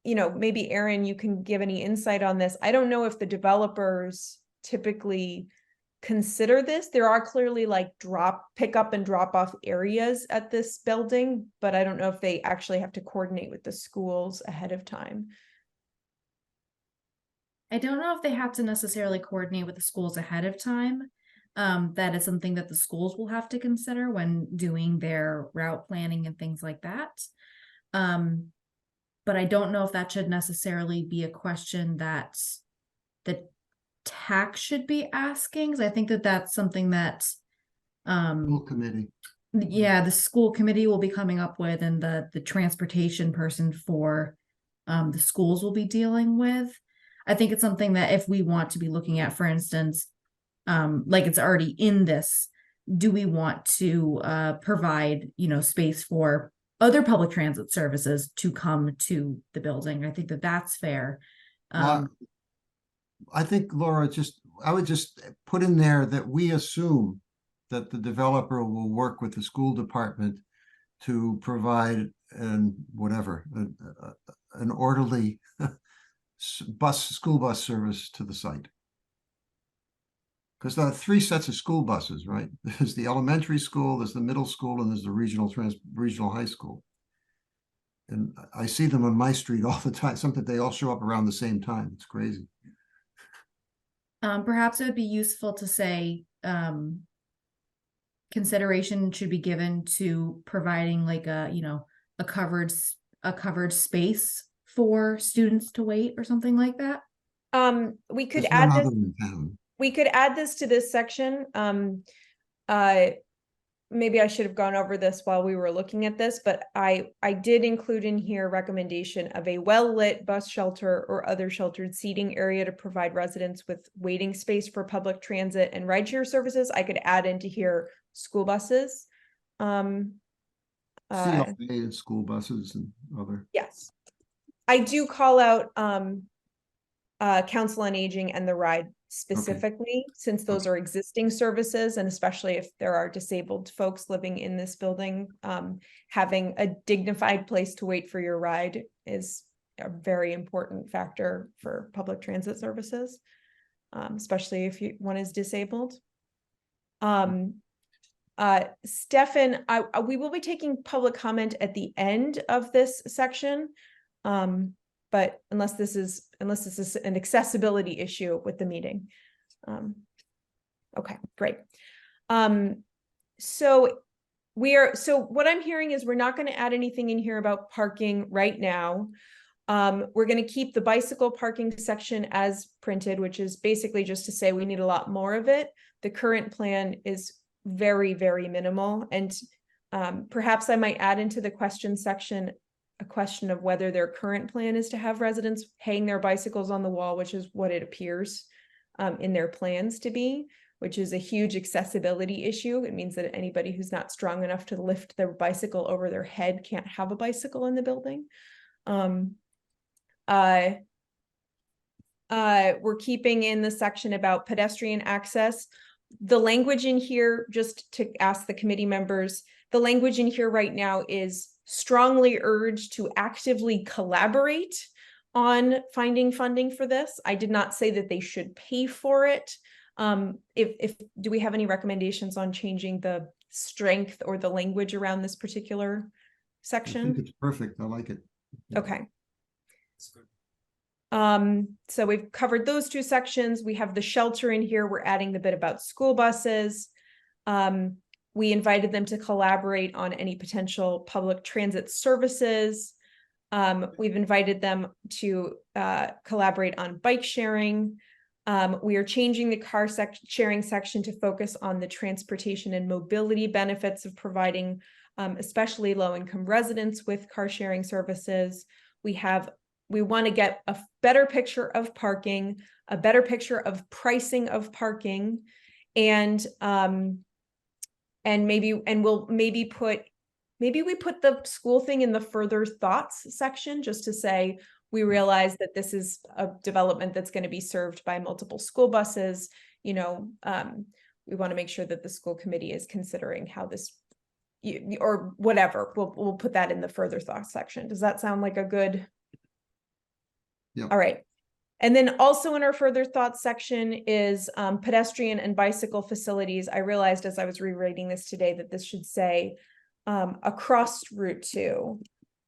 maybe Aaron, you can give any insight on this. I don't know if the developers typically consider this. There are clearly like pick up and drop off areas at this building, but I don't know if they actually have to coordinate with the schools ahead of time. I don't know if they have to necessarily coordinate with the schools ahead of time. That is something that the schools will have to consider when doing their route planning and things like that. But I don't know if that should necessarily be a question that the TAC should be asking, because I think that that's something that School committee. yeah, the school committee will be coming up with, and the transportation person for the schools will be dealing with. I think it's something that if we want to be looking at, for instance, like it's already in this, do we want to provide, space for other public transit services to come to the building? I think that that's fair. I think, Laura, I would just put in there that we assume that the developer will work with the school department to provide an orderly school bus service to the site. Because there are 3 sets of school buses, right? There's the elementary school, there's the middle school, and there's the regional high school. And I see them on my street all the time. Something they all show up around the same time. It's crazy. Perhaps it would be useful to say consideration should be given to providing like a covered space for students to wait or something like that. We could There's add none this. other in town. We could add this to this section. Maybe I should have gone over this while we were looking at this, but I did include in here recommendation of a well-lit bus shelter or other sheltered seating area to provide residents with waiting space for public transit and rideshare services. I could add into here school buses. CLA and school buses and other. Yes. I do call out Council on Aging and the ride specifically, since those are existing services, and especially if there are disabled folks living in this building, having a dignified place to wait for your ride is a very important factor for public transit services, especially if one is disabled. Stefan, we will be taking public comment at the end of this section. But unless this is an accessibility issue with the meeting. Okay, great. So what I'm hearing is we're not going to add anything in here about parking right now. We're going to keep the bicycle parking section as printed, which is basically just to say we need a lot more of it. The current plan is very, very minimal. And perhaps I might add into the question section a question of whether their current plan is to have residents hang their bicycles on the wall, which is what it appears in their plans to be, which is a huge accessibility issue. It means that anybody who's not strong enough to lift their bicycle over their head can't have a bicycle in the building. We're keeping in the section about pedestrian access. The language in here, just to ask the committee members, the language in here right now is strongly urged to actively collaborate on finding funding for this. I did not say that they should pay for it. Do we have any recommendations on changing the strength or the language around this particular section? I think it's perfect. I like it. Okay. So we've covered those 2 sections. We have the shelter in here. We're adding the bit about school buses. We invited them to collaborate on any potential public transit services. We've invited them to collaborate on bike sharing. We are changing the car sharing section to focus on the transportation and mobility benefits of providing especially low-income residents with car sharing services. We want to get a better picture of parking, a better picture of pricing of parking, and maybe we put the school thing in the further thoughts section, just to say we realize that this is a development that's going to be served by multiple school buses. We want to make sure that the school committee is considering how this, or whatever. We'll put that in the further thoughts section. Does that sound like a good? Yep. All right. And then also in our further thoughts section is pedestrian and bicycle facilities. I realized as I was rereading this today that this should say across Route 2,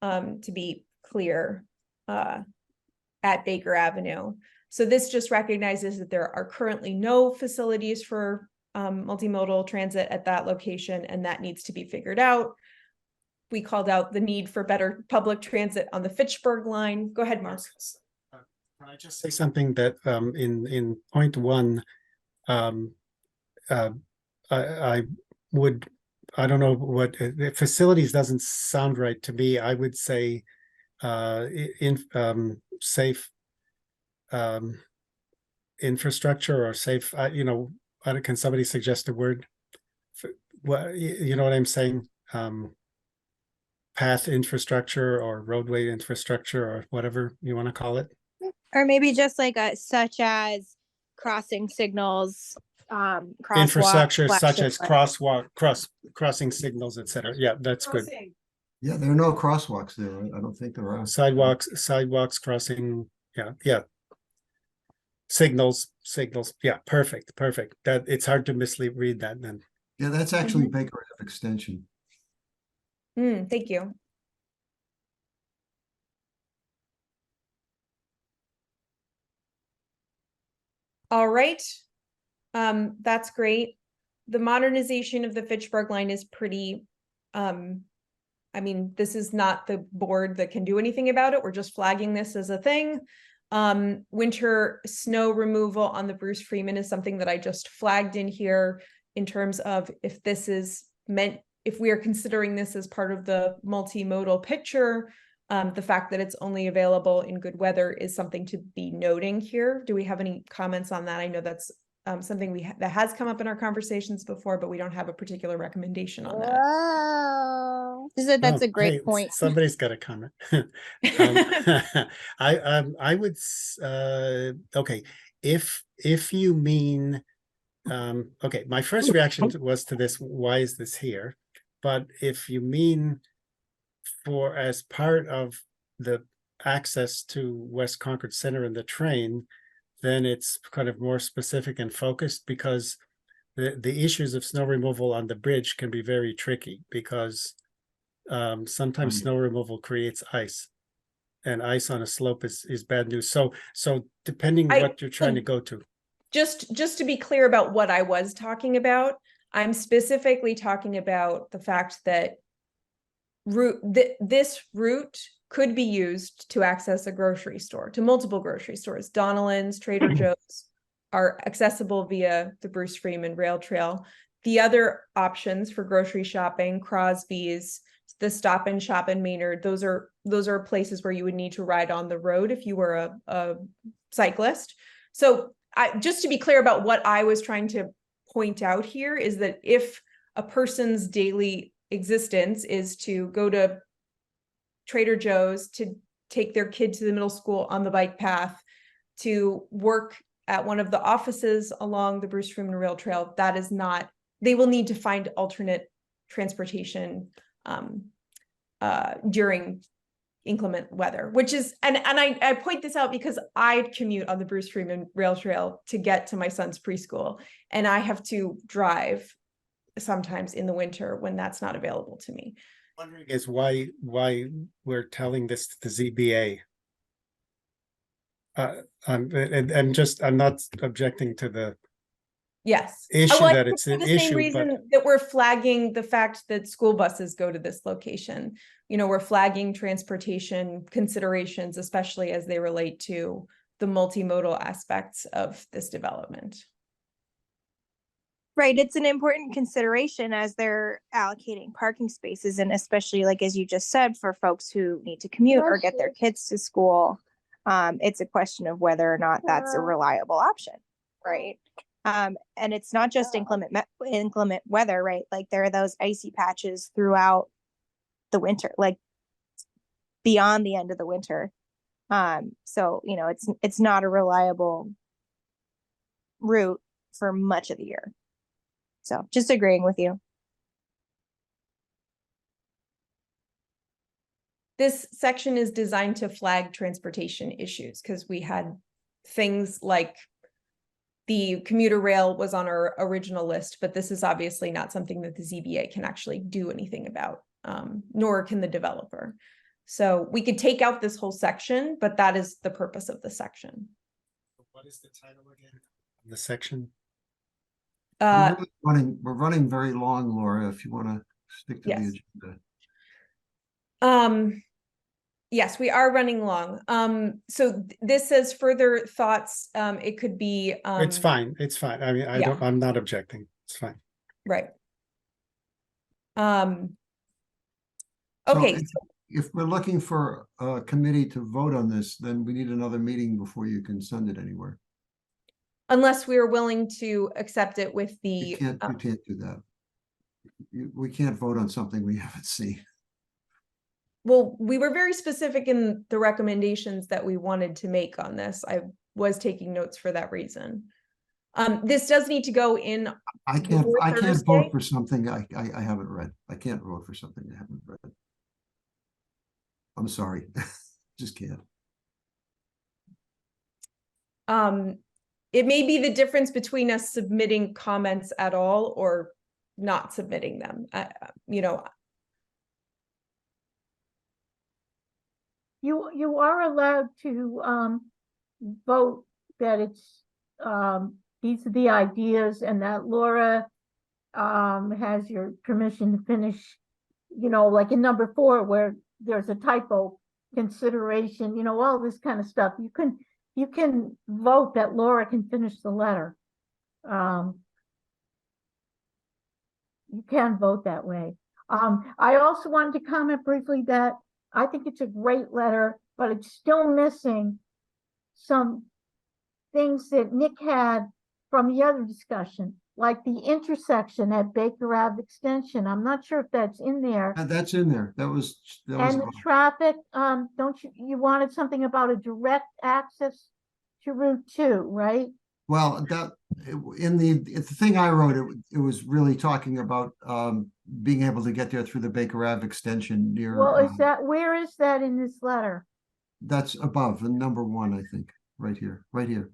to be clear, at Baker Avenue. So this just recognizes that there are currently no facilities for multimodal transit at that location, and that needs to be figured out. We called out the need for better public transit on the Fitchburg line. Go ahead, Mark. Can I just say something that in point 1, I don't know what facilities doesn't sound right to me. I would say safe infrastructure or safe. Can somebody suggest a word? What you know what I'm saying? Path infrastructure or roadway infrastructure or whatever you want to call it. Or maybe just like such as crossing signals, Infrastructure crosswalk, such as crossing signals, etc. Yeah, that's good. Yeah, there are no crosswalks there. Right? I don't think there are. Sidewalks, crossing. Yeah. Signals. Yeah, perfect. That it's hard to misread that then. Yeah, that's actually Baker Ave extension. Thank you. All right. That's great. The modernization of the Fitchburg line is pretty, this is not the board that can do anything about it. We're just flagging this as a thing. Winter snow removal on the Bruce Freeman is something that I just flagged in here in terms of if this is meant, if we are considering this as part of the multimodal picture, the fact that it's only available in good weather is something to be noting here. Do we have any comments on that? I know that's something that has come up in our conversations before, but we don't have a particular recommendation on that. Oh, that's a great point. Somebody's got a comment. I would okay, if you mean okay, my first reaction was to this, why is this here? But if you mean for as part of the access to West Concord Center in the train, then it's kind of more specific and focused, because the issues of snow removal on the bridge can be very tricky, because sometimes snow removal creates ice, and ice on a slope is bad news. So depending what you're trying to go to. Just to be clear about what I was talking about, I'm specifically talking about the fact that this route could be used to access a grocery store, to multiple grocery stores. Donnellan's, Trader Joe's are accessible via the Bruce Freeman Rail Trail. The other options for grocery shopping, Crosby's, the Stop and Shop in Maynard, those are places where you would need to ride on the road if you were a cyclist. So just to be clear about what I was trying to point out here is that if a person's daily existence is to go to Trader Joe's, to take their kid to the middle school on the bike path, to work at one of the offices along the Bruce Freeman Rail Trail, that is not, they will need to find alternate transportation during inclement weather, which is, and I point this out because I commute on the Bruce Freeman Rail Trail to get to my son's preschool, and I have to drive sometimes in the winter when that's not available to me. Wondering is why we're telling this to the ZBA. I'm not objecting to the Yes. issue Well, I that think it's for an the same issue, but reason that we're flagging the fact that school buses go to this location. You know, we're flagging transportation considerations, especially as they relate to the multimodal aspects of this development. Right, it's an important consideration as they're allocating parking spaces, and especially like as you just said, for folks who need to commute or get their kids to school. It's a question of whether or not that's a reliable option, right? And it's not just inclement weather, right? Like there are those icy patches throughout the winter, like beyond the end of the winter. So you know, it's not a reliable route for much of the year. So just agreeing with you. This section is designed to flag transportation issues because we had things like the commuter rail was on our original list, but this is obviously not something that the ZBA can actually do anything about, nor can the developer. So we could take out this whole section, but that is the purpose of the section. what is the title again? The section? We're running very long, Laura, if you want to stick to the Yes. agenda. Yes, we are running long. So this says further thoughts. It could be, It's fine. It's fine. I mean, I'm not objecting. It's fine. right. So Okay. if we're looking for a committee to vote on this, then we need another meeting before you can send it anywhere. Unless we are willing to accept it with the. You can't do that. We can't vote on something we haven't seen. Well, we were very specific in the recommendations that we wanted to make on this. I was taking notes for that reason. This does need to go in. I can't Thursday. vote for something I haven't read. I can't vote for something I haven't read. I'm sorry. Just can't. It may be the difference between us submitting comments at all or not submitting them. You know, You are allowed to vote that it's these are the ideas, and that Laura has your permission to finish, you know, like in number 4 where there's a typo consideration, you know, all this kind of stuff. You can vote that Laura can finish the letter. You can vote that way. I also wanted to comment briefly that I think it's a great letter, but it's still missing some things that Nick had from the other discussion, like the intersection at Baker Ave Extension. I'm not sure if that's in there. That's in there. That was And the traffic, don't you wanted something about a direct access to Route 2, right? Well, in the thing I wrote, it was really talking about being able to get there through the Baker Ave extension near. Well, where is that in this letter? That's above in number 1, I think, right here, right here.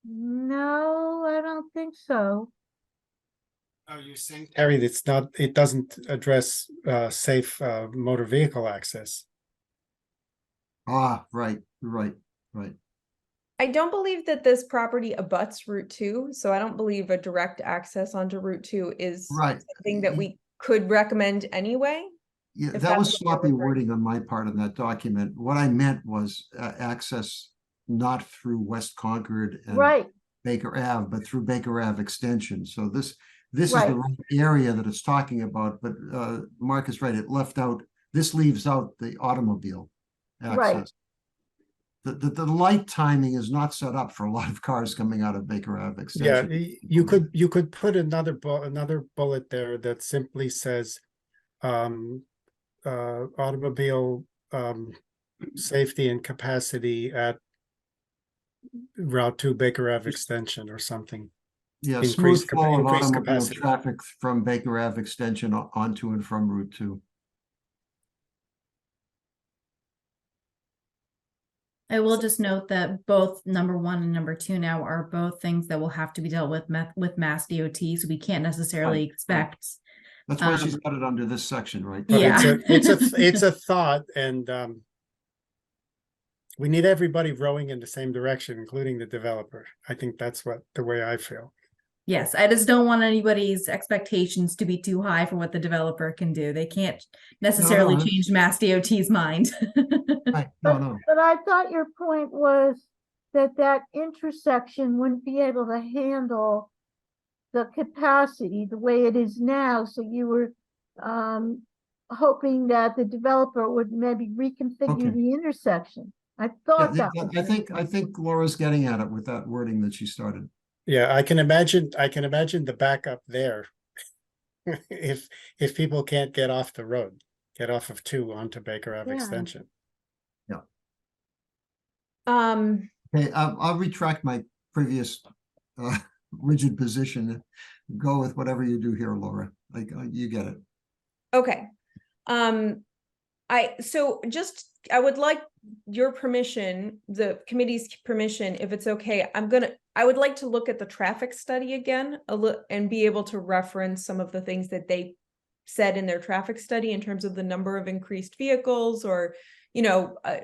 No, I don't think so. Are you saying, Terry, it doesn't address safe motor vehicle access? Ah, right. I don't believe that this property abuts Route 2, so I don't believe a direct access onto Route 2 is something that we could recommend anyway. Yeah, that was sloppy wording on my part in that document. What I meant was access not through West Concord and Baker Ave, but through Baker Ave extension. So this is the right area that it's talking about, but Mark is right. This leaves out the automobile access. Right. The light timing is not set up for a lot of cars coming out of Baker Ave extension. Yeah, you could put another bullet there that simply says automobile safety and capacity at Route 2 Baker Ave extension or something. Yeah, smooth flow of automobile traffic from Baker Ave extension onto and from Route 2. I will just note that both number 1 and number 2 now are both things that will have to be dealt with Mass DOT, so we can't necessarily expect. That's why she's got it under this section, right? But yeah, it's a thought, and we need everybody rowing in the same direction, including the developer. I think that's the way I feel. Yes, I just don't want anybody's expectations to be too high for what the developer can do. They can't necessarily no, change Mass DOT's mind. no. But I thought your point was that that intersection wouldn't be able to handle the capacity the way it is now. So you were hoping that the developer would maybe reconfigure Okay. the intersection. I Yeah, thought that was I your think point. Laura's getting at it with that wording that she started. Yeah, I can imagine the backup there. If people can't get off the road, get off of 2 onto Baker Ave Yeah. Extension. Okay, I'll retract my previous rigid position. Go with whatever you do here, Laura. Like, you get it. Okay. I would like your permission, the committee's permission, if it's okay. I would like to look at the traffic study again and be able to reference some of the things that they said in their traffic study in terms of the number of increased vehicles, or,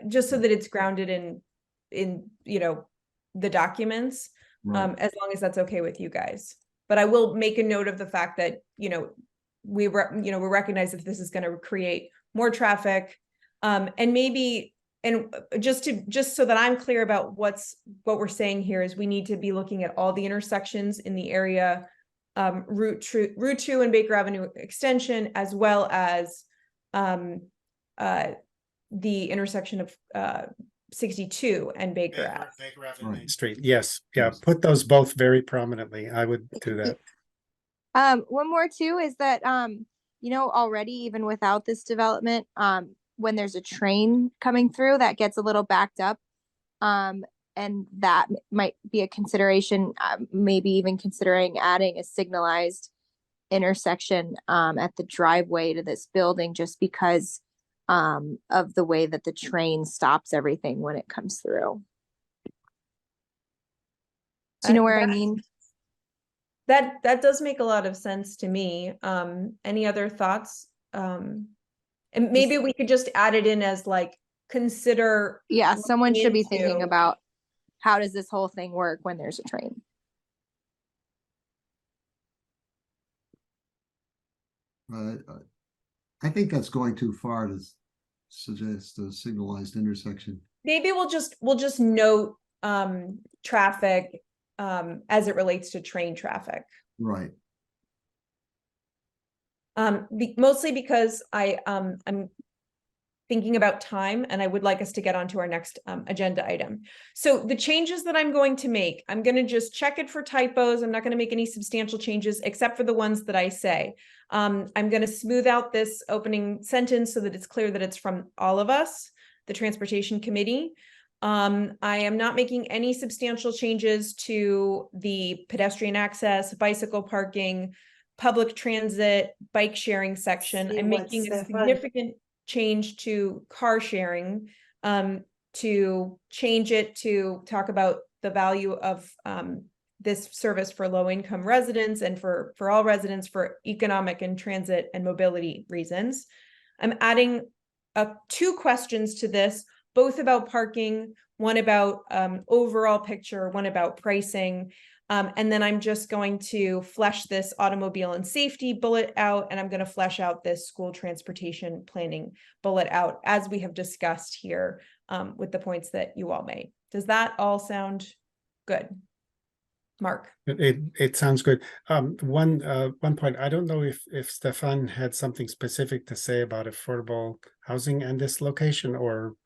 just so that it's grounded in the documents, Right. as long as that's okay with you guys. But I will make a note of the fact that, we recognize that this is going to create more traffic, and maybe, and just so that I'm clear about what we're saying here is we need to be looking at all the intersections in the area, Route 2 and Baker Avenue Extension, as well as the intersection of 62 and Baker Ave. Baker Ave Right. Main Street. Yes, yeah, Yes. put those both very prominently. I would do that. One more too is that already even without this development, when there's a train coming through that gets a little backed up, and that might be a consideration, maybe even considering adding a signalized intersection at the driveway to this building, just because of the way that the train stops everything when it comes through. Do you know where I mean? That does make a lot of sense to me. Any other thoughts? And maybe we could just add it in as like, consider. Yeah, someone should be thinking into- about how does this whole thing work when there's a train? I think that's going too far to suggest a signalized intersection. Maybe we'll just note traffic as it relates to train traffic. Right. Mostly because I'm thinking about time, and I would like us to get onto our next agenda item. So the changes that I'm going to make, I'm going to just check it for typos. I'm not going to make any substantial changes except for the ones that I say. I'm going to smooth out this opening sentence so that it's clear that it's from all of us, the Transportation Committee. I am not making any substantial changes to the pedestrian access, bicycle parking, public transit, bike sharing section. I'm making a significant change to car sharing, to change it to talk about the value of this service for low-income residents and for all residents for economic and transit and mobility reasons. I'm adding 2 questions to this, both about parking, one about overall picture, one about pricing. And then I'm just going to flesh this automobile and safety bullet out, and I'm going to flesh out this school transportation planning bullet out, as we have discussed here with the points that you all made. Does that all sound good? Mark? It sounds good. One point, I don't know if Stefan had something specific to say about affordable housing and this location, or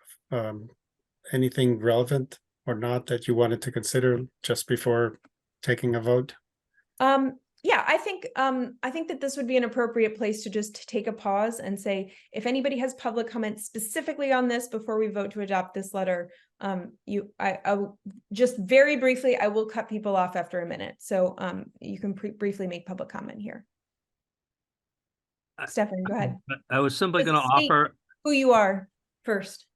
anything relevant or not that you wanted to consider just before taking a vote? Yeah, I think that this would be an appropriate place to just take a pause and say, if anybody has public comment specifically on this before we vote to adopt this letter, I will just very briefly, I will cut people off after a minute. So you can briefly make public comment here. Stefan, go ahead. I was simply Just going to state offer who you are first.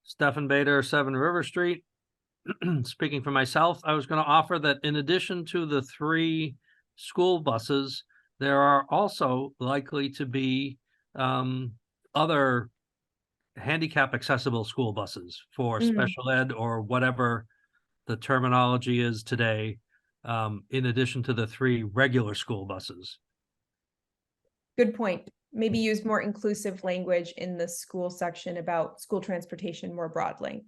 Stefan Bader, 7 River Street. Speaking for myself, I was going to offer that in addition to the 3 school buses, there are also likely to be other handicap accessible school buses for special ed or whatever the terminology is today. in addition to the 3 regular school buses. Good point. Maybe use more inclusive language in the school section about school transportation more broadly.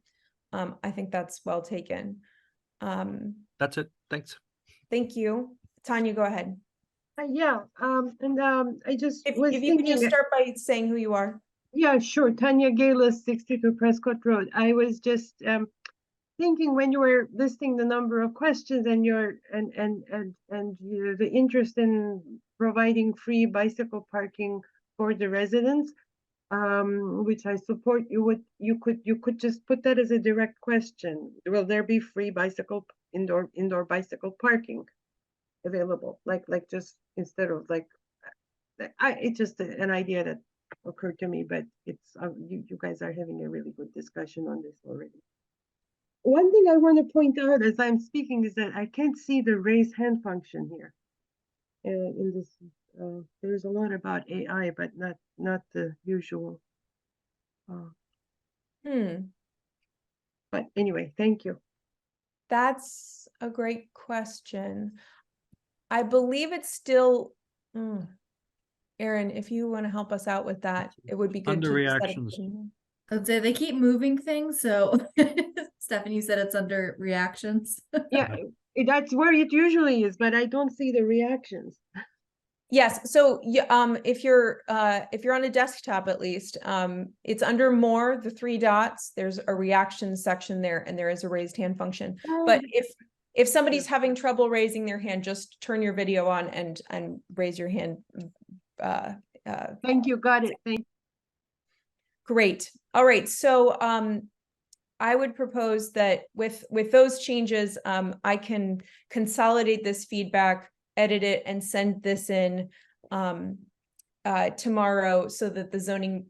I think that's well taken. That's it. Thanks. Thank you. Tanya, go ahead. I just If was you could thinking, just start by saying who you are. yeah, sure. Tanya Galis, 62 Prescott Road. I was just thinking when you were listing the number of questions and the interest in providing free bicycle parking for the residents, which I support, you could just put that as a direct question. Will there be free indoor bicycle parking available? Like just instead of like, it's just an idea that occurred to me, but it's you guys are having a really good discussion on this already. One thing I want to point out as I'm speaking is that I can't see the raise hand function here. In this, there's a lot about AI, but not the usual. But anyway, thank you. That's a great question. I believe it's still, Aaron, if you want to help us out with that, it would be good Under to set up reactions. I'd say they keep moving things, so Stephanie said it's under reactions. Yeah, that's where it usually is, but I don't see the reactions. Yes, so if you're on a desktop at least, it's under more, the 3 dots, there's a reaction section there, and there is a raised hand function. But if somebody's having trouble raising their hand, just turn your video on and raise your hand. Thank you, got it. Thank you. Great. All right, so I would propose that with those changes, I can consolidate this feedback, edit it, and send this in tomorrow so that the zoning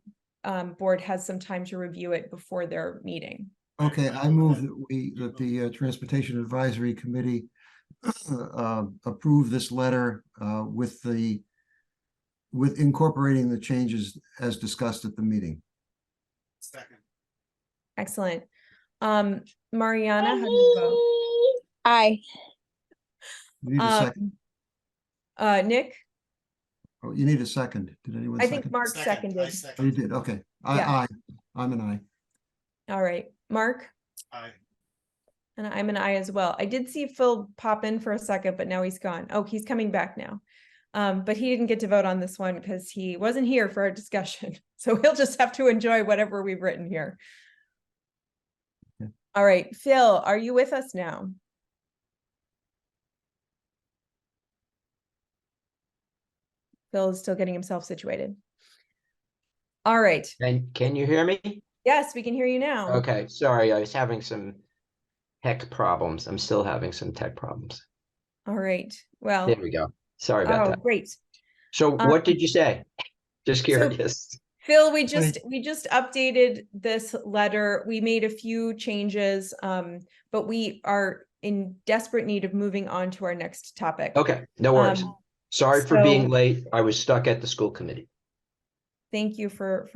board has some time to review it before their meeting. Okay, I move that the Transportation Advisory Committee approve this letter with incorporating the changes as discussed at the meeting. Second. Excellent. Mariana, how do you vote? Aye. You need a second. Nick? Oh, you need a second. Did anyone I second? think Mark seconded. Oh, you did, okay. Yeah. I'm an aye. All right, Mark? Aye. And I'm an aye as well. I did see Phil pop in for a second, but now he's gone. Oh, he's coming back now. But he didn't get to vote on this one because he wasn't here for our discussion. So he'll just have to enjoy whatever we've written here. Okay. All right, Phil, are you with us now? Phil is still getting himself situated. All right. And can you hear me? Yes, we can hear you now. Okay, sorry, I was having some tech problems. I'm still having some tech problems. All right. Well, There we go. Sorry about that. great. So what did you say? Just So- curious. Phil, we just updated this letter. We made a few changes, but we are in desperate need of moving on to our next topic. Okay, no worries. Sorry for so- being late. I was stuck at the school committee. Thank you for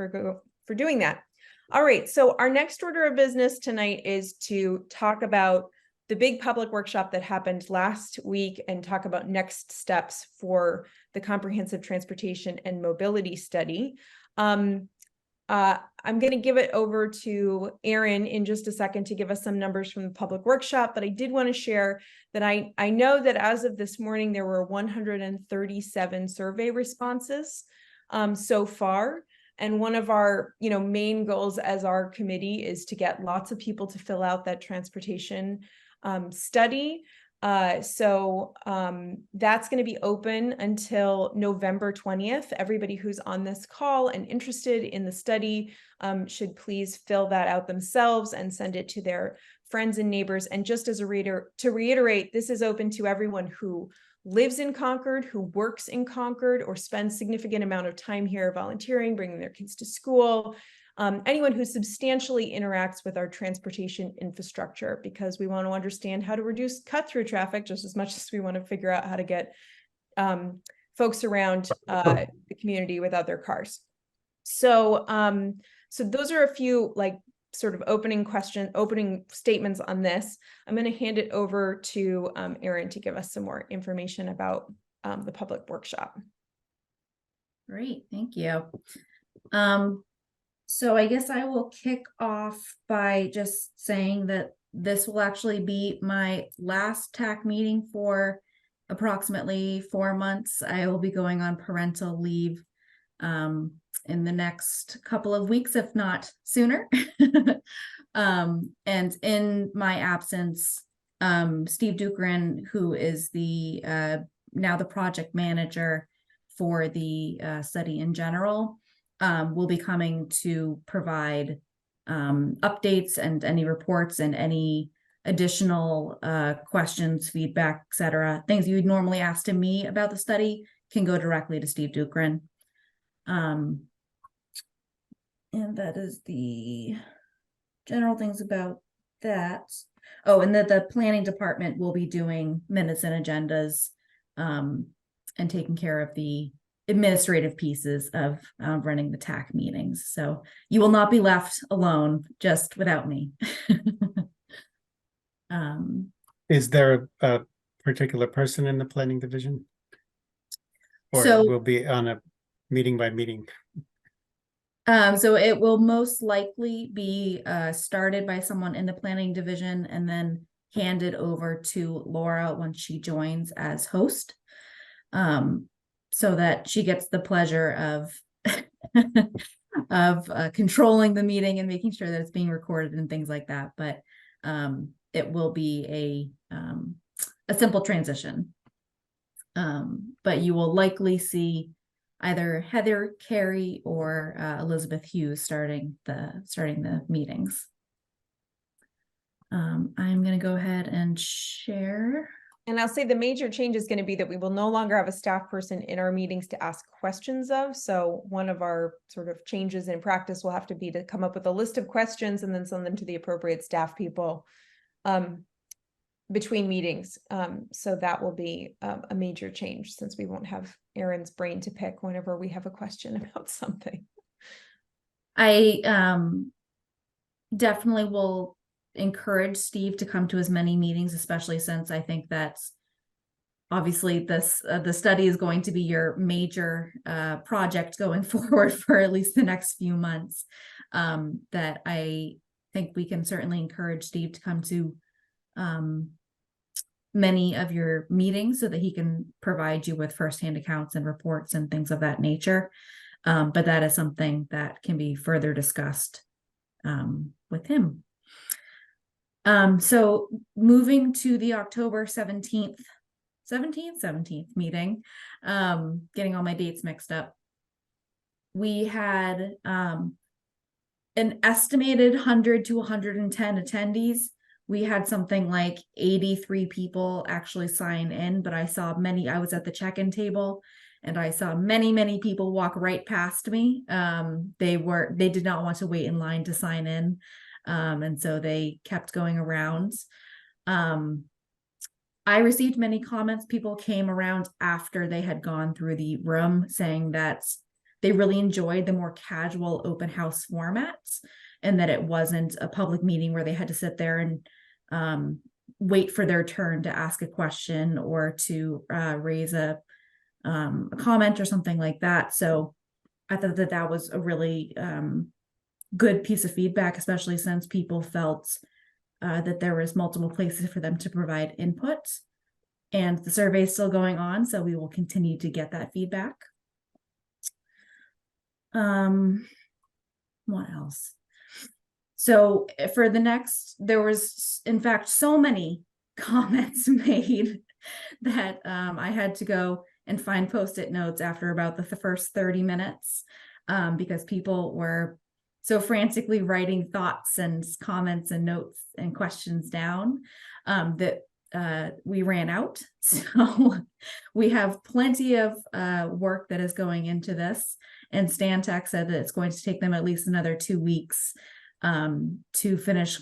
doing that. All right, so our next order of business tonight is to talk about the big public workshop that happened last week and talk about next steps for the comprehensive transportation and mobility study. I'm going to give it over to Aaron in just a second to give us some numbers from the public workshop, but I did want to share that I know that as of this morning, there were 137 survey responses so far. And one of our, main goals as our committee is to get lots of people to fill out that transportation study. So that's going to be open until November 20th. Everybody who's on this call and interested in the study should please fill that out themselves and send it to their friends and neighbors. And just as a reader, to reiterate, this is open to everyone who lives in Concord, who works in Concord, or spends significant amount of time here volunteering, bringing their kids to school. Anyone who substantially interacts with our transportation infrastructure, because we want to understand how to reduce cut-through traffic just as much as we want to figure out how to get folks around the community without their cars. So, so those are a few sort of opening statements on this. I'm going to hand it over to Erin to give us some more information about the public workshop. Great, thank you. So I guess I will kick off by just saying that this will actually be my last TAC meeting for approximately 4 months. I will be going on parental leave in the next couple of weeks, if not sooner. And in my absence, Steve Dukran, who is the now the project manager for the study in general, will be coming to provide updates and any reports and any additional questions, feedback, etc. Things you would normally ask to me about the study can go directly to Steve Dukran. And that is the general things about that. Oh, and the planning department will be doing minutes and agendas and taking care of the administrative pieces of running the TAC meetings. So you will not be left alone just without me. Is there a particular person in the planning division? Or So- it will be on a meeting by meeting? So it will most likely be started by someone in the planning division and then handed over to Laura once she joins as host, so that she gets the pleasure of controlling the meeting and making sure that it's being recorded and things like that. But it will be a simple transition. But you will likely see either Heather, Carey, or Elizabeth Hughes starting the meetings. I'm going to go ahead and share. And I'll say the major change is going to be that we will no longer have a staff person in our meetings to ask questions of. So one of our sort of changes in practice will have to be to come up with a list of questions and then send them to the appropriate staff people between meetings. So that will be a major change, since we won't have Erin's brain to pick whenever we have a question about something. I definitely will encourage Steve to come to as many meetings, especially since I think that's obviously this the study is going to be your major project going forward for at least the next few months. That I think we can certainly encourage Steve to come to many of your meetings so that he can provide you with firsthand accounts and reports and things of that nature. But that is something that can be further discussed with him. So moving to the October 17th meeting, getting all my dates mixed up. We had an estimated 100 to 110 attendees. We had something like 83 people actually sign in, but I was at the check-in table and I saw many people walk right past me. They did not want to wait in line to sign in. And so they kept going around. I received many comments. People came around after they had gone through the room saying that they really enjoyed the more casual open house formats, and that it wasn't a public meeting where they had to sit there and wait for their turn to ask a question or to raise a comment or something like that. So I thought that was a really good piece of feedback, especially since people felt that there was multiple places for them to provide input, and the survey is still going on, so we will continue to get that feedback. What else? So for the next, there was in fact so many comments made that I had to go and find post-it notes after about the first 30 minutes because people were so frantically writing thoughts and comments and notes and questions down that we ran out. So we have plenty of work that is going into this. And Stantec said that it's going to take them at least another 2 weeks to finish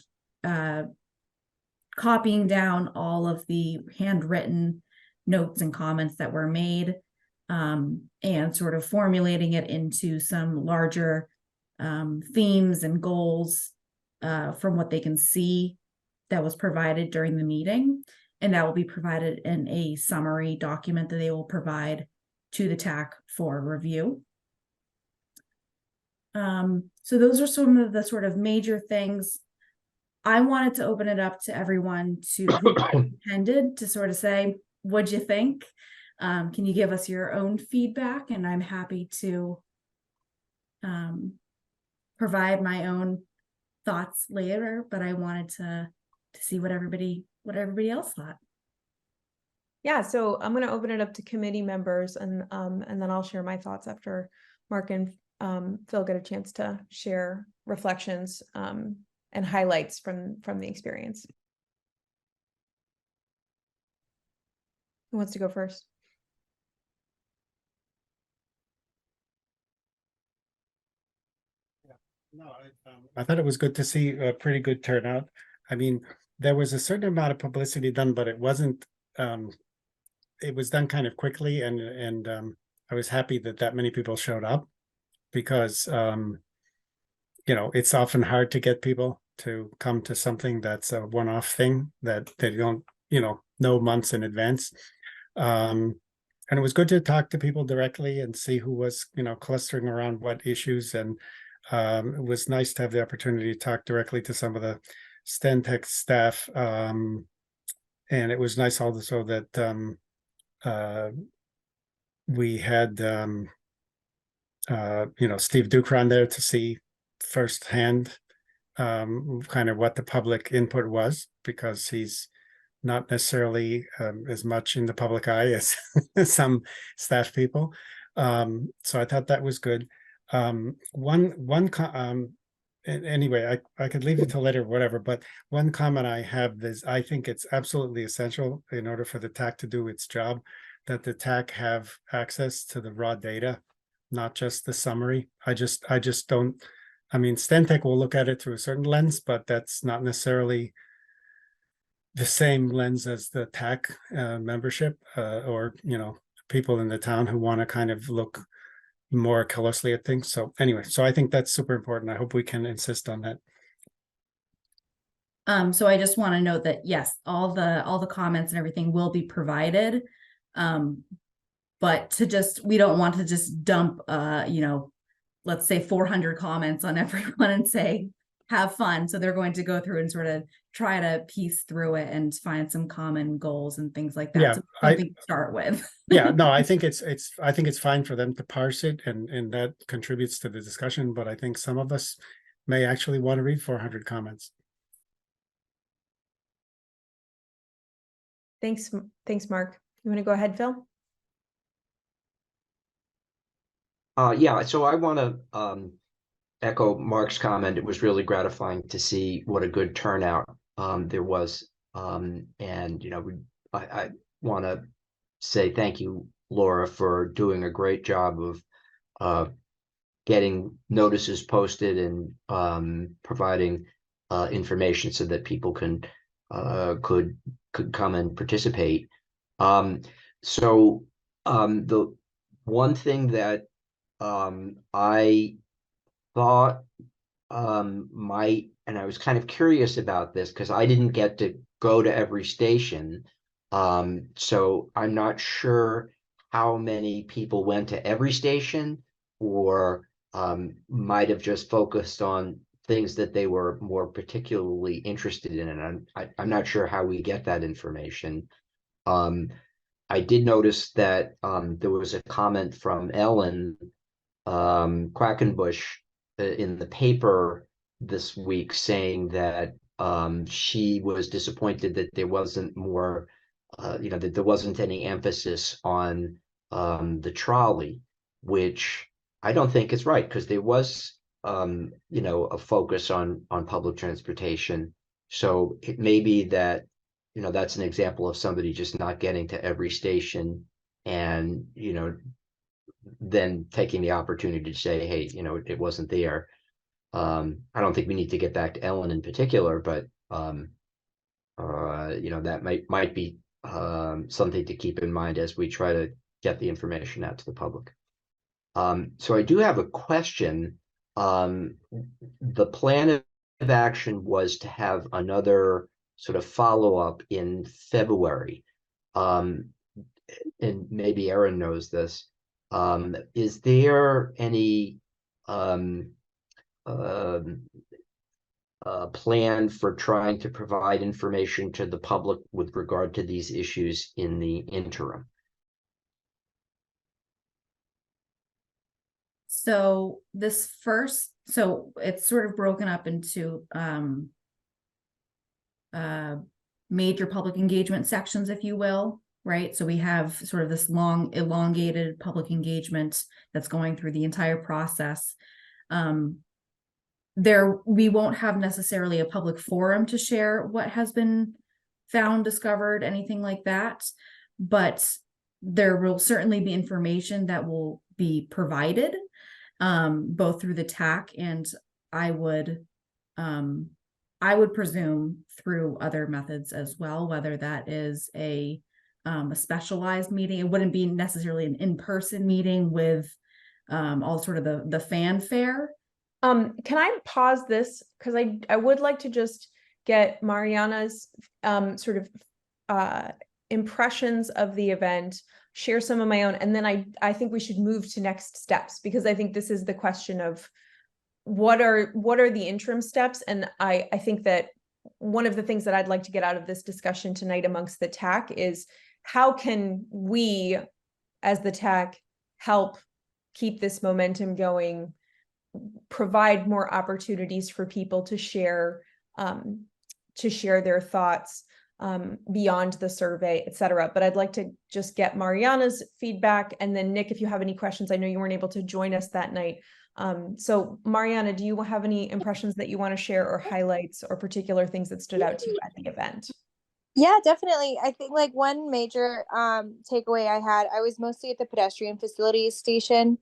copying down all of the handwritten notes and comments that were made and sort of formulating it into some larger themes and goals from what they can see that was provided during the meeting. And that will be provided in a summary document that they will provide to the TAC for review. So those are some of the sort of major things. I wanted to open it up to everyone who attended to sort of say, what'd you think? Can you give us your own feedback? And I'm happy to provide my own thoughts later, but I wanted to see what everybody else thought. Yeah, so I'm going to open it up to committee members, and then I'll share my thoughts after Mark and Phil get a chance to share reflections and highlights from the experience. Who wants to go first? No, I thought it was good to see a pretty good turnout. I mean, there was a certain amount of publicity done, but it wasn't. It was done kind of quickly, and I was happy that many people showed up, because you know, it's often hard to get people to come to something that's a one-off thing that they don't, you know months in advance. And it was good to talk to people directly and see who was, clustering around what issues. And it was nice to have the opportunity to talk directly to some of the Stantec staff. And it was nice also that we had, Steve Dukron there to see firsthand kind of what the public input was, because he's not necessarily as much in the public eye as some staff people. So I thought that was good. Anyway, I could leave it till later, whatever, but one comment I have is, I think it's absolutely essential in order for the TAC to do its job, that the TAC have access to the raw data, not just the summary. I just don't, I mean, Stantec will look at it through a certain lens, but that's not necessarily the same lens as the TAC membership, or, people in the town who want to kind of look more closely at things. So anyway, so I think that's super important. I hope we can insist on that. So I just want to note that, yes, all the comments and everything will be provided. But we don't want to just dump, let's say 400 comments on everyone and say, have fun. So they're going to go through and sort of try to piece through it and find some common goals and things like that. Yeah, so something to start with. Yeah, no, I think it's fine for them to parse it, and that contributes to the discussion. But I think some of us may actually want to read 400 comments. Thanks, Mark. You want to go ahead, Phil? Yeah, so I want to echo Mark's comment. It was really gratifying to see what a good turnout there was. And, I want to say thank you, Laura, for doing a great job of getting notices posted and providing information so that people could come and participate. The one thing that I thought might, and I was kind of curious about this because I didn't get to go to every station, so I'm not sure how many people went to every station, or might have just focused on things that they were more particularly interested in, and I'm not sure how we get that information. I did notice that there was a comment from Ellen Quackenbush in the paper this week saying that she was disappointed that there wasn't more, that there wasn't any emphasis on the trolley, which I don't think is right, because there was, a focus on public transportation. So it may be that, that's an example of somebody just not getting to every station and, then taking the opportunity to say, hey, it wasn't there. I don't think we need to get back to Ellen in particular, but that might be something to keep in mind as we try to get the information out to the public. So I do have a question. The plan of action was to have another sort of follow-up in February. And maybe Erin knows this. Is there any plan for trying to provide information to the public with regard to these issues in the interim? So so it's sort of broken up into major public engagement sections, if you will, right? So we have sort of this long elongated public engagement that's going through the entire process. We won't have necessarily a public forum to share what has been found, discovered, anything like that, but there will certainly be information that will be provided, both through the TAC and I would presume through other methods as well, whether that is a specialized meeting. It wouldn't be necessarily an in-person meeting with all sort of the fanfare. Can I pause this? Because I would like to just get Mariana's sort of impressions of the event, share some of my own, and then I think we should move to next steps, because I think this is the question of what are the interim steps. And I think that one of the things that I'd like to get out of this discussion tonight amongst the TAC is how can we as the TAC help keep this momentum going, provide more opportunities for people to share their thoughts beyond the survey, et cetera. But I'd like to just get Mariana's feedback, and then Nick, if you have any questions, I know you weren't able to join us that night. So Mariana, do you have any impressions that you want to share, or highlights, or particular things that stood out to you at the event? Yeah, definitely. I think like one major takeaway I was mostly at the pedestrian facilities station.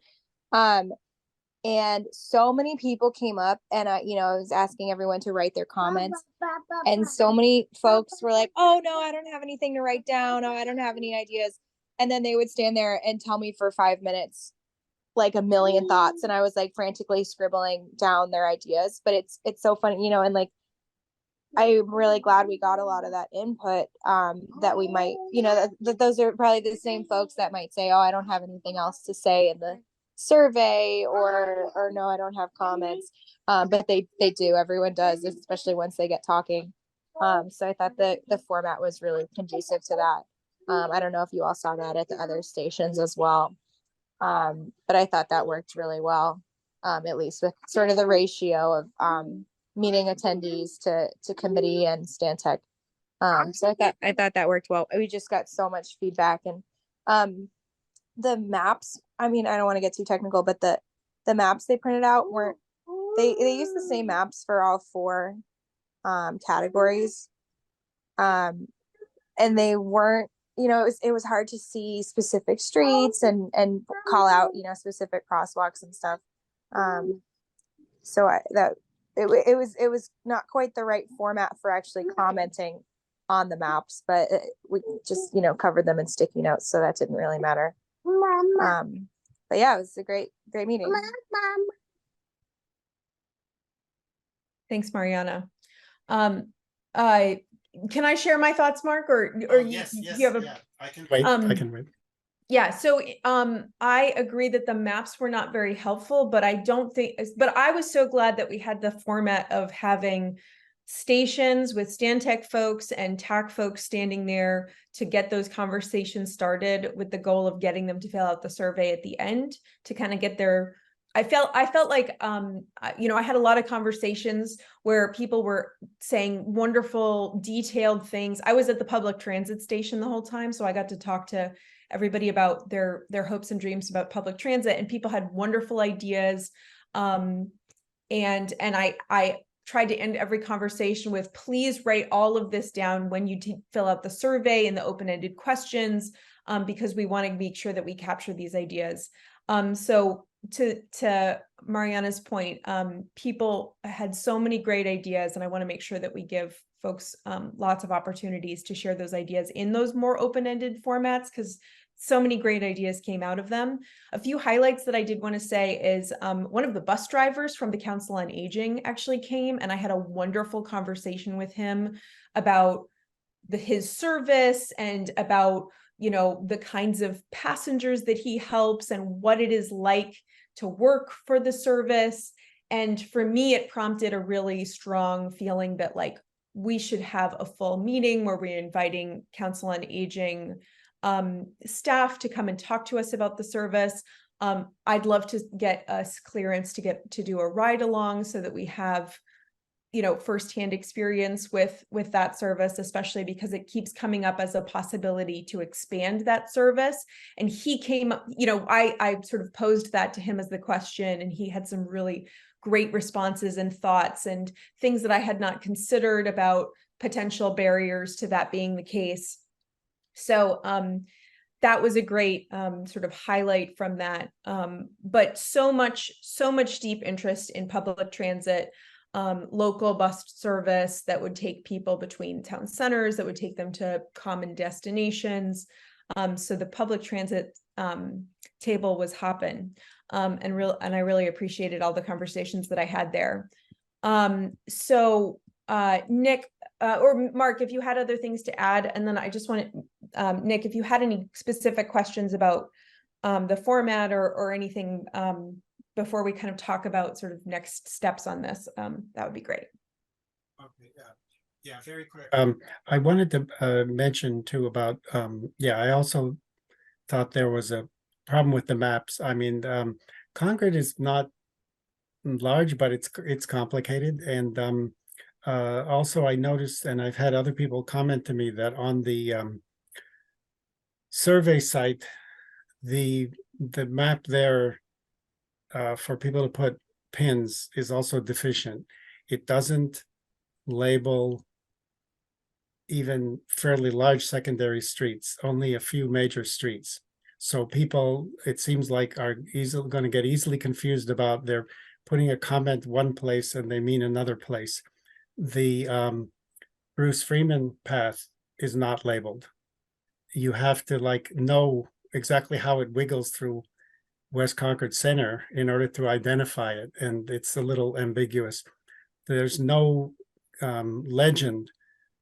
And so many people came up, and I was asking everyone to write their comments. And so many folks were like, "Oh no, I don't have anything to write down. Oh, I don't have any ideas." And then they would stand there and tell me for 5 minutes like a million thoughts, and I was like frantically scribbling down their ideas. But it's so funny, and like I'm really glad we got a lot of that input, that we might, that those are probably the same folks that might say, "Oh, I don't have anything else to say in the survey," or "No, I don't have comments." But they do, everyone does, especially once they get talking. So I thought the format was really conducive to that. I don't know if you all saw that at the other stations as well. But I thought that worked really well, at least with sort of the ratio of meeting attendees to committee and Stantec. So I thought that worked well. We just got so much feedback, and the maps, I mean, I don't want to get too technical, but the maps they printed out weren't, they used the same maps for all 4 categories. And they weren't, it was hard to see specific streets and call out, specific crosswalks and stuff. So it was not quite the right format for actually commenting on the maps, but we just, covered them in sticky notes, so that didn't really matter. But yeah, it was a great meeting. Thanks, Mariana. Can I share my thoughts, Mark, or yes, you have yeah, I can wait. I can wait. Yeah, so I agree that the maps were not very helpful, but I was so glad that we had the format of having stations with Stantec folks and TAC folks standing there to get those conversations started, with the goal of getting them to fill out the survey at the end to kind of get their, I felt like, I had a lot of conversations where people were saying wonderful, detailed things. I was at the public transit station the whole time, so I got to talk to everybody about their hopes and dreams about public transit, and people had wonderful ideas. And I tried to end every conversation with, please write all of this down when you fill out the survey and the open-ended questions, because we want to make sure that we capture these ideas. So to Mariana's point, people had so many great ideas, and I want to make sure that we give folks lots of opportunities to share those ideas in those more open-ended formats, because so many great ideas came out of them. A few highlights that I did want to say is one of the bus drivers from the Council on Aging actually came, and I had a wonderful conversation with him about his service and about, you know, the kinds of passengers that he helps and what it is like to work for the service. And for me, it prompted a really strong feeling that like we should have a full meeting where we're inviting Council on Aging staff to come and talk to us about the service. I'd love to get us clearance to do a ride along so that we have, you know, firsthand experience with that service, especially because it keeps coming up as a possibility to expand that service. And he came, you know, I sort of posed that to him as the question, and he had some really great responses and thoughts and things that I had not considered about potential barriers to that being the case. So that was a great sort of highlight from that. But so much deep interest in public transit, local bus service that would take people between town centers, that would take them to common destinations. So the public transit table was hopping, and I really appreciated all the conversations that I had there. So Nick or Mark, if you had other things to add, and then I just want to, Nick, if you had any specific questions about the format or anything before we kind of talk about sort of next steps on this, that would be great. Okay, yeah, very quick. I wanted to mention too about, I also thought there was a problem with the maps. I mean, Concord is not large, but it's complicated. And also I noticed, and I've had other people comment to me, that on the survey site, the map there for people to put pins is also deficient. It doesn't label even fairly large secondary streets, only a few major streets. So people, it seems like, are going to get easily confused about they're putting a comment one place and they mean another place. The Bruce Freeman path is not labeled. You have to like know exactly how it wiggles through West Concord Center in order to identify it, and it's a little ambiguous. There's no legend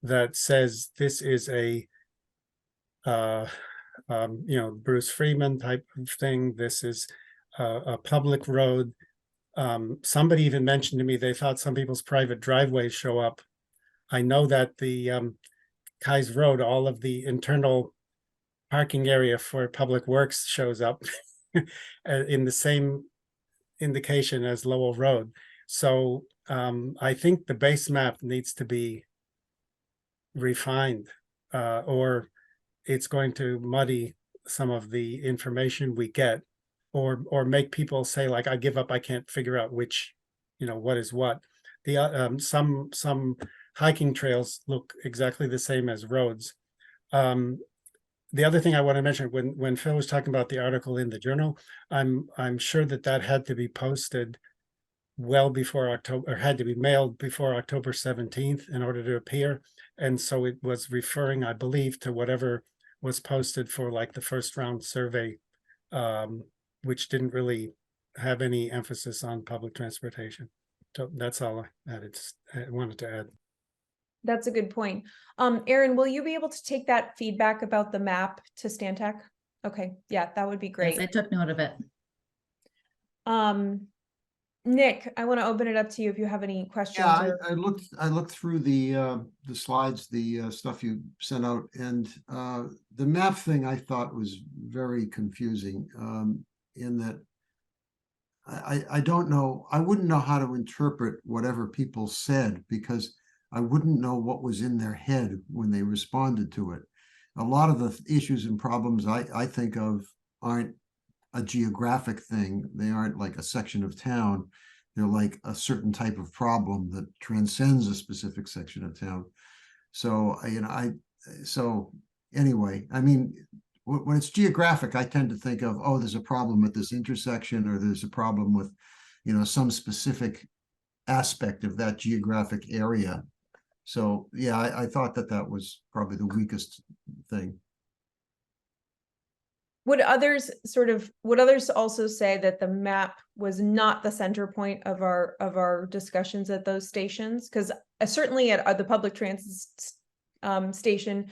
that says this is a Bruce Freeman type of thing. This is a public road. Somebody even mentioned to me they thought some people's private driveways show up. I know that the Kai's Road, all of the internal parking area for public works shows up in the same indication as Lowell Road. So I think the base map needs to be refined, or it's going to muddy some of the information we get, or make people say like, I give up, I can't figure out which, what is what. The some hiking trails look exactly the same as roads. The other thing I want to mention, when Phil was talking about the article in the journal, I'm sure that had to be posted well before October, or had to be mailed before October 17th in order to appear. And so it was referring, I believe, to whatever was posted for like the first round survey, which didn't really have any emphasis on public transportation. So that's all I wanted to add. That's a good point. Erin, will you be able to take that feedback about the map to Stantec? Okay, yeah, that would be great. Yes, I took note of it. Nick, I want to open it up to you if you have any questions. Yeah, I looked through the slides, the stuff you sent out, and the map thing I thought was very confusing, in that I don't know, I wouldn't know how to interpret whatever people said, because I wouldn't know what was in their head when they responded to it. A lot of the issues and problems I think of aren't a geographic thing. They aren't like a section of town. They're like a certain type of problem that transcends a specific section of town. So, so anyway, I mean, when it's geographic, I tend to think of, oh, there's a problem at this intersection, or there's a problem with, some specific aspect of that geographic area. So yeah, I thought that was probably the weakest thing. would others also say that the map was not the center point of our discussions at those stations? Because certainly at the public transit station,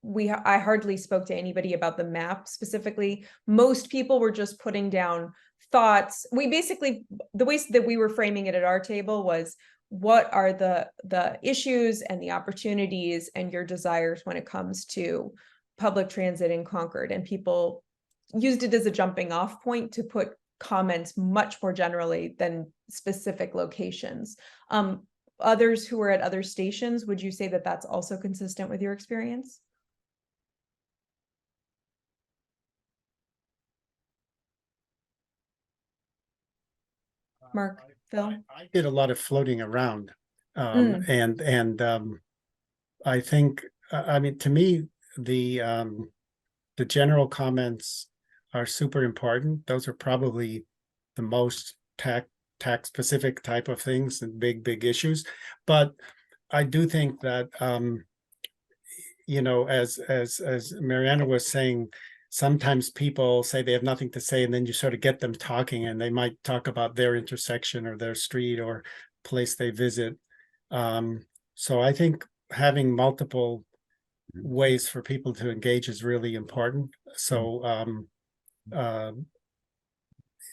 I hardly spoke to anybody about the map specifically. Most people were just putting down thoughts. We basically, the way that we were framing it at our table was, what are the issues and the opportunities and your desires when it comes to public transit in Concord? And people used it as a jumping off point to put comments much more generally than specific locations. Others who were at other stations, would you say that that's also consistent with your experience? Mark, Phil? I did a lot of floating around, and I think, I mean, to me, the general comments are super important. Those are probably the most tax specific type of things and big issues. But I do think that you know, as Mariana was saying, sometimes people say they have nothing to say, and then you sort of get them talking, and they might talk about their intersection or their street or place they visit. So I think having multiple ways for people to engage is really important. So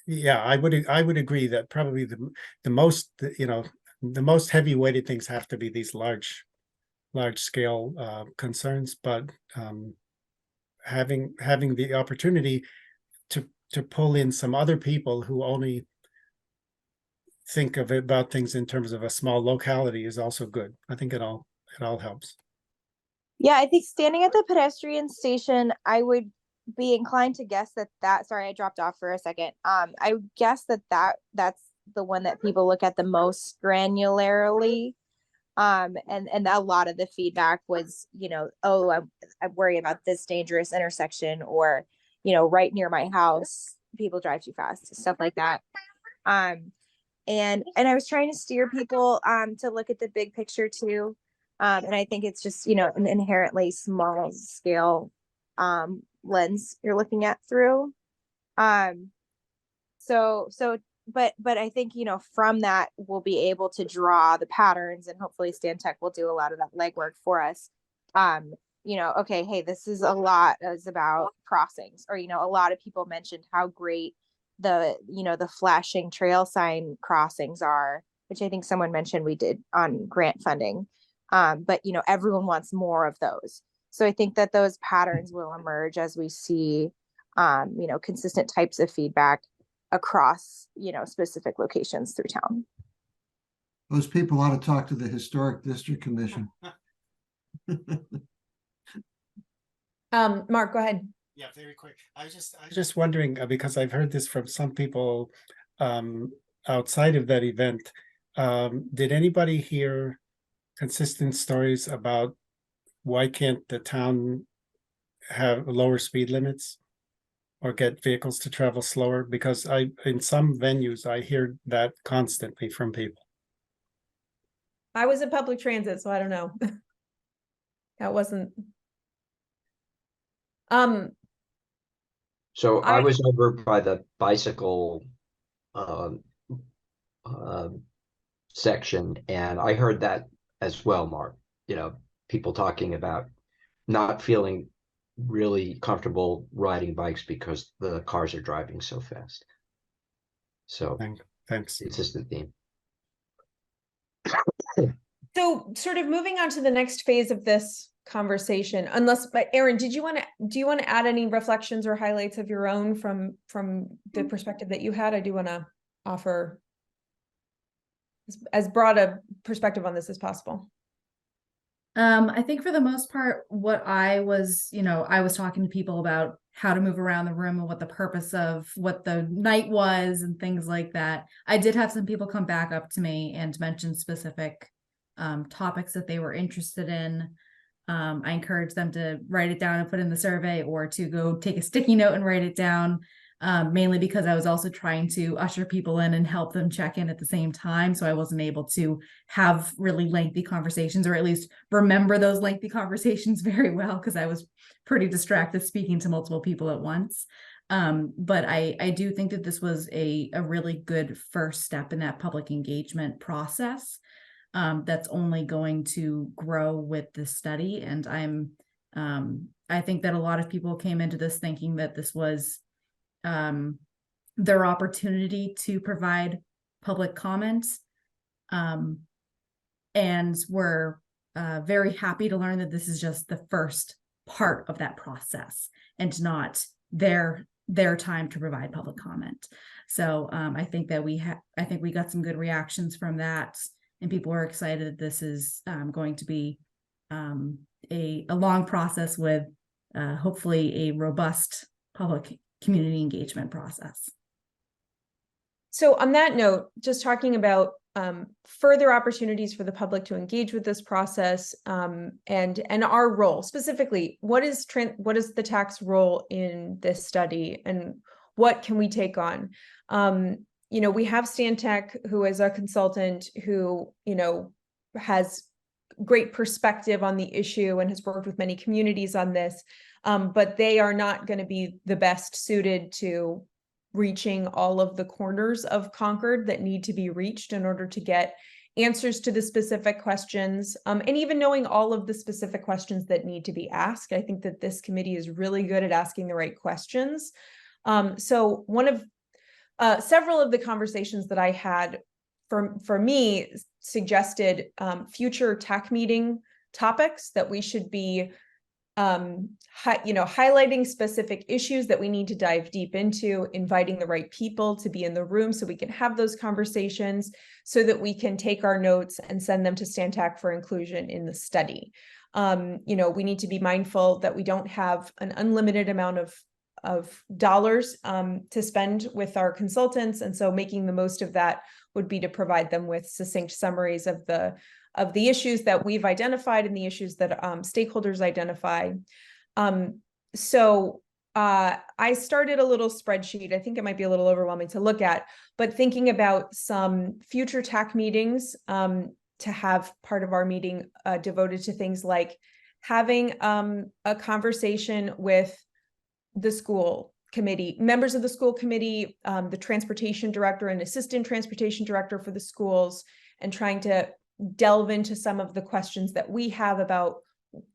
yeah, I would agree that probably the most, you know, the most heavy weighted things have to be these large scale concerns, but having the opportunity to pull in some other people who only think of it about things in terms of a small locality is also good. I think it all helps. Yeah, I think standing at the pedestrian station, I would be inclined to guess that sorry, I dropped off for a second. I would guess that's the one that people look at the most granularly. And a lot of the feedback was, you know, oh, I'm worried about this dangerous intersection, or, you know, right near my house, people drive too fast, stuff like that. And I was trying to steer people to look at the big picture too. And I think it's just, you know, an inherently small scale lens you're looking at through. So but I think, you know, from that we'll be able to draw the patterns, and hopefully Stan Tech will do a lot of that legwork for us. You know, okay, hey, this is a lot is about crossings, or, you know, a lot of people mentioned how great the, you know, the flashing trail sign crossings are, which I think someone mentioned we did on grant funding. But, you know, everyone wants more of those. So I think that those patterns will emerge as we see, you know, consistent types of feedback across, you know, specific locations through town. Those people ought to talk to the Historic District Commission. Mark, go ahead. Yeah, very quick. I was just wondering, because I've heard this from some people outside of that event. Did anybody hear consistent stories about why can't the town have lower speed limits or get vehicles to travel slower? Because in some venues, I hear that constantly from people. I was in public transit, so I don't know. That wasn't. So I was over by the bicycle section, and I heard that as well, Mark. You know, people talking about not feeling really comfortable riding bikes because the cars are driving so fast. So Thanks. So consistent theme. sort of moving on to the next phase of this conversation, unless, but Erin, do you want to add any reflections or highlights of your own from the perspective that you had? I do want to offer as broad a perspective on this as possible. I think for the most part, what I was talking to people about how to move around the room and what the purpose of what the night was and things like that. I did have some people come back up to me and mention specific topics that they were interested in. I encouraged them to write it down and put in the survey, or to go take a sticky note and write it down. mainly because I was also trying to usher people in and help them check in at the same time. So I wasn't able to have really lengthy conversations, or at least remember those lengthy conversations very well, because I was pretty distracted speaking to multiple people at once. But I do think that this was a really good first step in that public engagement process. That's only going to grow with the study. And I think that a lot of people came into this thinking that this was their opportunity to provide public comments, and we're very happy to learn that this is just the first part of that process and not their time to provide public comment. So I think that we got some good reactions from that, and people are excited that this is going to be a long process with hopefully a robust public community engagement process. So on that note, just talking about further opportunities for the public to engage with this process, and our role specifically, what is the TAC's role in this study, and what can we take on? You know, we have Stantec, who is a consultant who, you know, has great perspective on the issue and has worked with many communities on this. But they are not going to be the best suited to reaching all of the corners of Concord that need to be reached in order to get answers to the specific questions, and even knowing all of the specific questions that need to be asked. I think that this committee is really good at asking the right questions. So one of several of the conversations that I had for me suggested future TAC meeting topics that we should be highlighting specific issues that we need to dive deep into, inviting the right people to be in the room so we can have those conversations, so that we can take our notes and send them to Stantec for inclusion in the study. You know, we need to be mindful that we don't have an unlimited amount of dollars to spend with our consultants, and so making the most of that would be to provide them with succinct summaries of the issues that we've identified and the issues that stakeholders identify. So I started a little spreadsheet. I think it might be a little overwhelming to look at, but thinking about some future TAC meetings to have part of our meeting devoted to things like having a conversation with the school committee, members of the school committee, the transportation director and assistant transportation director for the schools, and trying to delve into some of the questions that we have about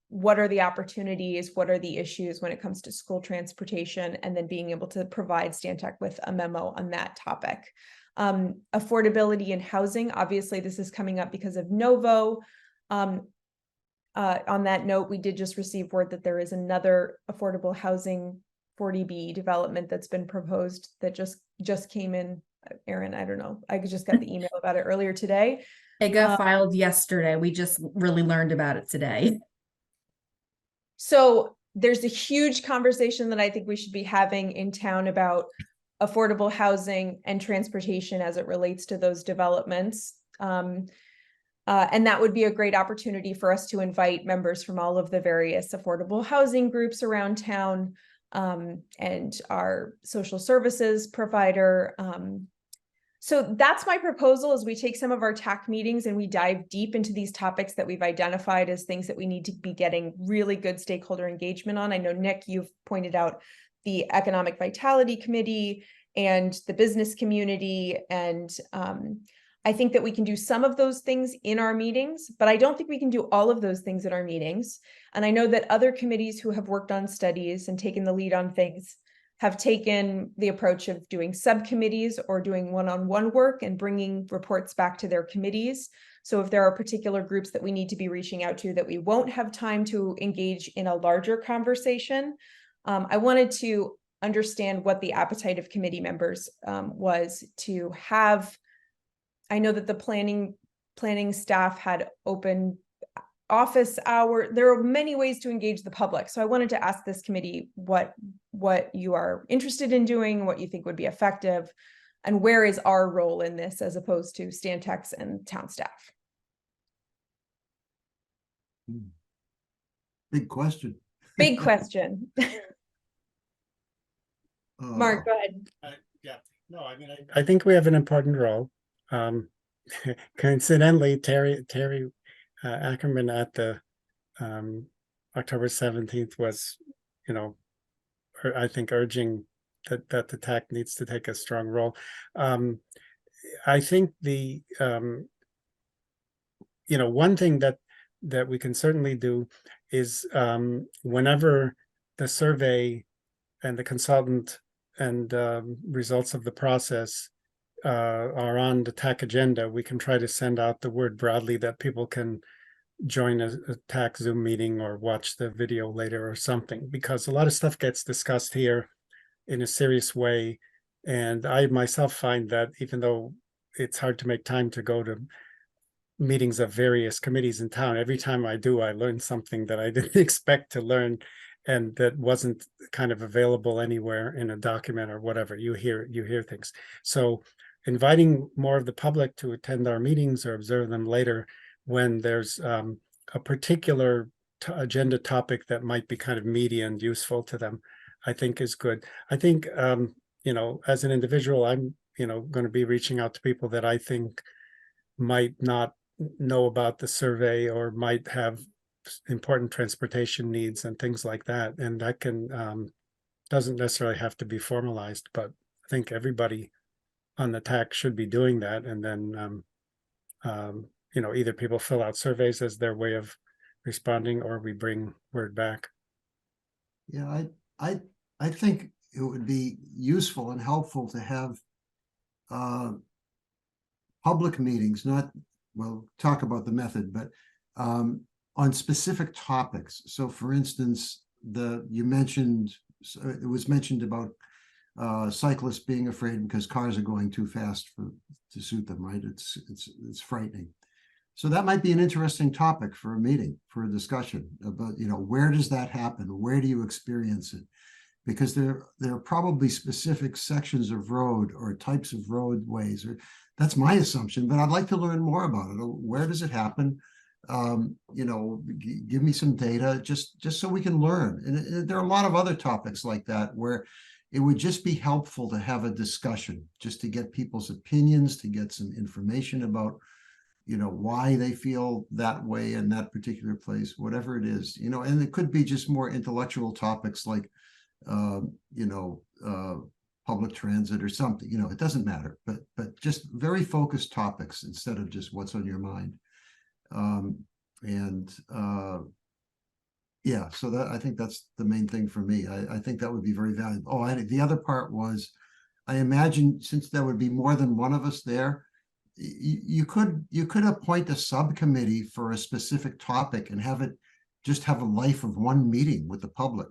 what are the opportunities, what are the issues when it comes to school transportation, and then being able to provide Stantec with a memo on that topic. Affordability and housing, obviously this is coming up because of Novo. On that note, we did just receive word that there is another affordable housing 40B development that's been proposed that just came in. Erin, I don't know. I just got the email about it earlier today. It got filed yesterday. We just really learned about it today. So there's a huge conversation that I think we should be having in town about affordable housing and transportation as it relates to those developments. And that would be a great opportunity for us to invite members from all of the various affordable housing groups around town, and our social services provider. So that's my proposal, is we take some of our TAC meetings and we dive deep into these topics that we've identified as things that we need to be getting really good stakeholder engagement on. I know, Nick, you've pointed out the Economic Vitality Committee and the business community. And I think that we can do some of those things in our meetings, but I don't think we can do all of those things in our meetings. And I know that other committees who have worked on studies and taken the lead on things have taken the approach of doing subcommittees or doing one-on-one work and bringing reports back to their committees. So if there are particular groups that we need to be reaching out to that we won't have time to engage in a larger conversation, I wanted to understand what the appetite of committee members was to have. I know that the planning staff had open office hour. There are many ways to engage the public. So I wanted to ask this committee what you are interested in doing, what you think would be effective, and where is our role in this as opposed to Stantec's and town staff. Big question. Big question. Mark, go ahead. I think we have an important role. Coincidentally, Terry Ackerman at the October 17th was, I think urging that the TAC needs to take a strong role. I think the one thing that we can certainly do is whenever the survey and the consultant and results of the process are on the TAC agenda, we can try to send out the word broadly that people can join a TAC Zoom meeting or watch the video later or something, because a lot of stuff gets discussed here in a serious way. And I myself find that even though it's hard to make time to go to meetings of various committees in town, every time I do, I learn something that I didn't expect to learn and that wasn't kind of available anywhere in a document or whatever. You hear things. So inviting more of the public to attend our meetings or observe them later when there's a particular agenda topic that might be kind of meaty and useful to them, I think is good. I think, as an individual, I'm, going to be reaching out to people that I think might not know about the survey or might have important transportation needs and things like that. And that can, doesn't necessarily have to be formalized, but I think everybody on the TAC should be doing that. And then, either people fill out surveys as their way of responding or we bring word back. Yeah, I think it would be useful and helpful to have public meetings, we'll talk about the method, but on specific topics. So for instance, it was mentioned about cyclists being afraid because cars are going too fast to suit them, right? It's frightening. So that might be an interesting topic for a meeting, for a discussion about, where does that happen? Where do you experience it? Because there are probably specific sections of road or types of roadways, or that's my assumption, but I'd like to learn more about it. Where does it happen? Give me some data just so we can learn. And there are a lot of other topics like that where it would just be helpful to have a discussion, just to get people's opinions, to get some information about, why they feel that way in that particular place, whatever it is, and it could be just more intellectual topics like, public transit or something, it doesn't matter, but just very focused topics instead of just what's on your mind. Yeah, so that, I think that's the main thing for me. I think that would be very valuable. Oh, and the other part was, I imagine since there would be more than one of us there, you could appoint a subcommittee for a specific topic and have a life of one meeting with the public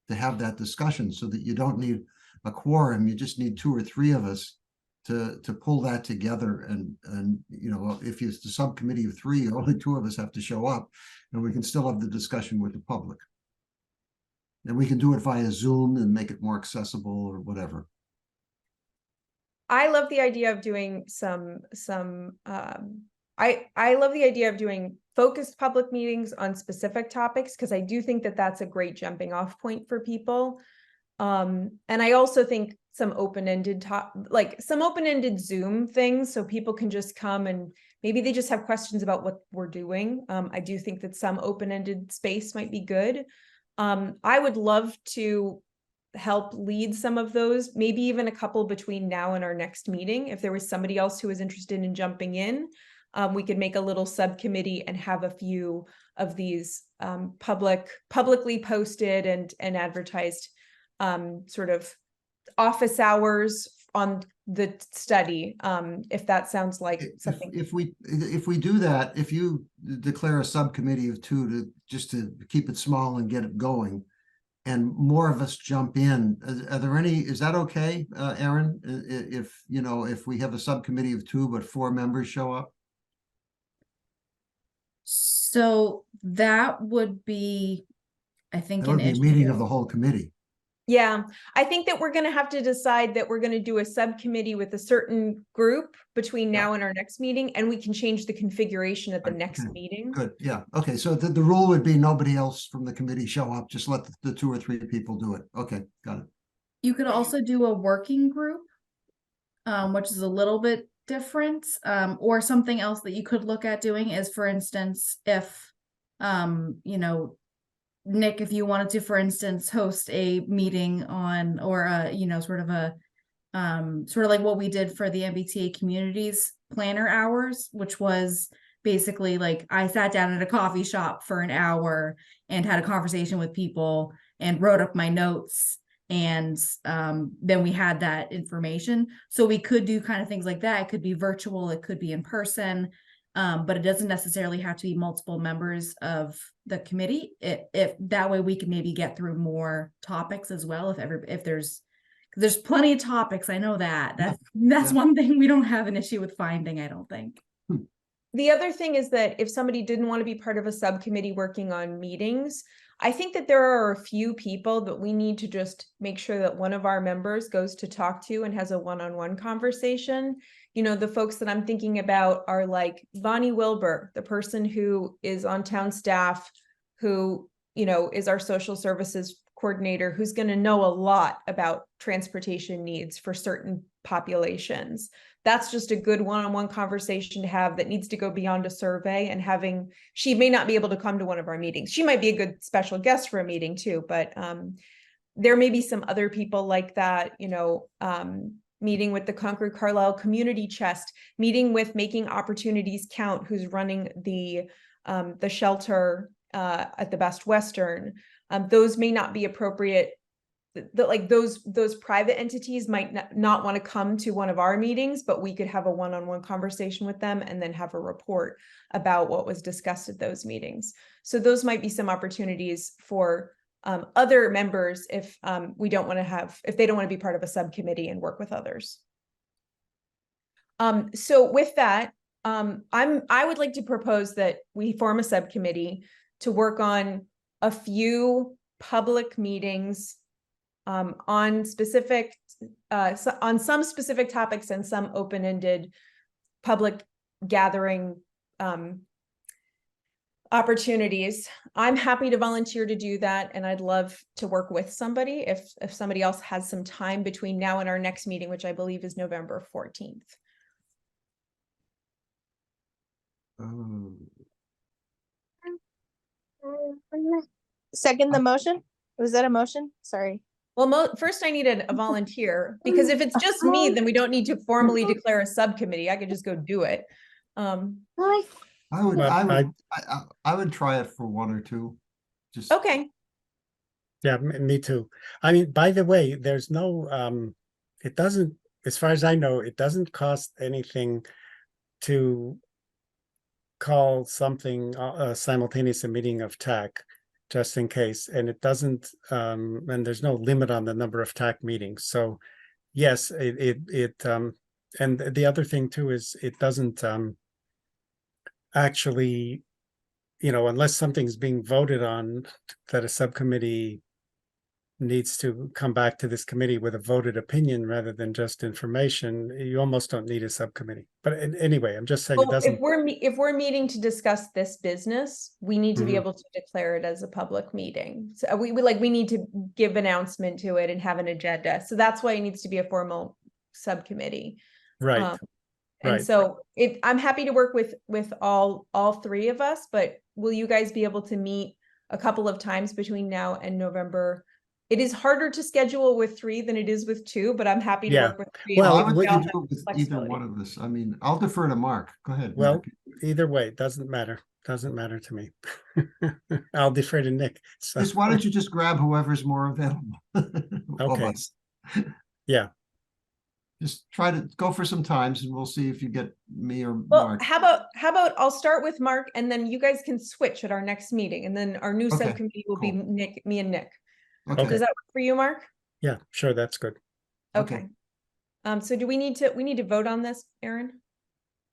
to have that discussion, so that you don't need a quorum. You just need 2 or 3 of us to pull that together. And if it's the subcommittee of 3, only 2 of us have to show up, and we can still have the discussion with the public. And we can do it via Zoom and make it more accessible or whatever. I love the idea of doing I love the idea of doing focused public meetings on specific topics, because I do think that that's a great jumping off point for people. And I also think some open-ended Zoom things, so people can just come and maybe they just have questions about what we're doing. I do think that some open-ended space might be good. I would love to help lead some of those, maybe even a couple between now and our next meeting. If there was somebody else who was interested in jumping in, we could make a little subcommittee and have a few of these publicly posted and advertised sort of office hours on the study, if that sounds like something. If we do that, if you declare a subcommittee of 2 just to keep it small and get it going, and more of us jump in, are there any, is that okay, Aaron? If we have a subcommittee of 2 but 4 members show up? So that would be, I think, That would be a meeting of the whole committee. Yeah, I think that we're going to have to decide that we're going to do a subcommittee with a certain group between now and our next meeting, and we can change the configuration at the next meeting. Good, yeah, okay, so the rule would be nobody else from the committee show up, just let the 2 or 3 people do it. Okay, got it. You could also do a working group, which is a little bit different, or something else that you could look at doing is, for instance, if, you know, Nick, if you wanted to, for instance, host a meeting on, or you know, sort of like what we did for the MBTA communities planner hours, which was basically like I sat down at a coffee shop for an hour and had a conversation with people and wrote up my notes. And then we had that information. So we could do kind of things like that. It could be virtual, it could be in person, but it doesn't necessarily have to be multiple members of the committee. If that way we can maybe get through more topics as well. If there's plenty of topics, I know that's Yeah. one thing we don't have an issue with finding, I don't think. The other thing is that if somebody didn't want to be part of a subcommittee working on meetings, I think that there are a few people that we need to just make sure that one of our members goes to talk to and has a one-on-one conversation. You know, the folks that I'm thinking about are like Bonnie Wilbur, the person who is on town staff, who, you know, is our social services coordinator, who's going to know a lot about transportation needs for certain populations. That's just a good one-on-one conversation to have that needs to go beyond a survey. And she may not be able to come to one of our meetings. She might be a good special guest for a meeting too, but there may be some other people like that, you know, meeting with the Concord Carlisle Community Chest, meeting with Making Opportunities Count, who's running the shelter at the Best Western. Those may not be appropriate. Like those private entities might not want to come to one of our meetings, but we could have a one-on-one conversation with them and then have a report about what was discussed at those meetings. So those might be some opportunities for other members if they don't want to be part of a subcommittee and work with others. So with that, I would like to propose that we form a subcommittee to work on a few public meetings on some specific topics and some open-ended public gathering opportunities. I'm happy to volunteer to do that, and I'd love to work with somebody if somebody else has some time between now and our next meeting, which I believe is November 14th. Second the motion? Was that a motion? Sorry. Well, first I need a volunteer, because if it's just me, then we don't need to formally declare a subcommittee. I could just go do it. I Well, would try it for one or two. Just Okay. Yeah, me too. I mean, by the way, there's no, it doesn't, as far as I know, it doesn't cost anything to call something simultaneous a meeting of TAC, just in case. And it doesn't, and there's no limit on the number of TAC meetings. So yes, and the other thing too is it doesn't actually, you know, unless something's being voted on that a subcommittee needs to come back to this committee with a voted opinion rather than just information, you almost don't need a subcommittee. But anyway, I'm just saying it doesn't. If we're meeting to discuss this business, we need to be Mhm. able to declare it as a public meeting. So we need to give announcement to it and have an agenda. So that's why it needs to be a formal subcommittee. Right. And Right. so I'm happy to work with all three of us, but will you guys be able to meet a couple of times between now and November? It is harder to schedule with three than it is with two, but I'm happy to Yeah. work with three. Well, I would We all think have do it with either flexibility. one of us. I mean, I'll defer to Mark. Go ahead, Well, Mark. either way, it doesn't matter. Doesn't matter to me. I'll defer to Nick. So. Just why don't you just grab whoever's more available? Of Okay. us. Yeah. Just try to go for some times and we'll see if you get me or Well, Mark. how about I'll start with Mark and then you guys can switch at our next meeting, and then our new Okay, subcommittee will be cool. me and Nick. Okay, Does that work for you, Mark? Yeah, sure. That's good. Okay. So do we need to vote on this, Erin?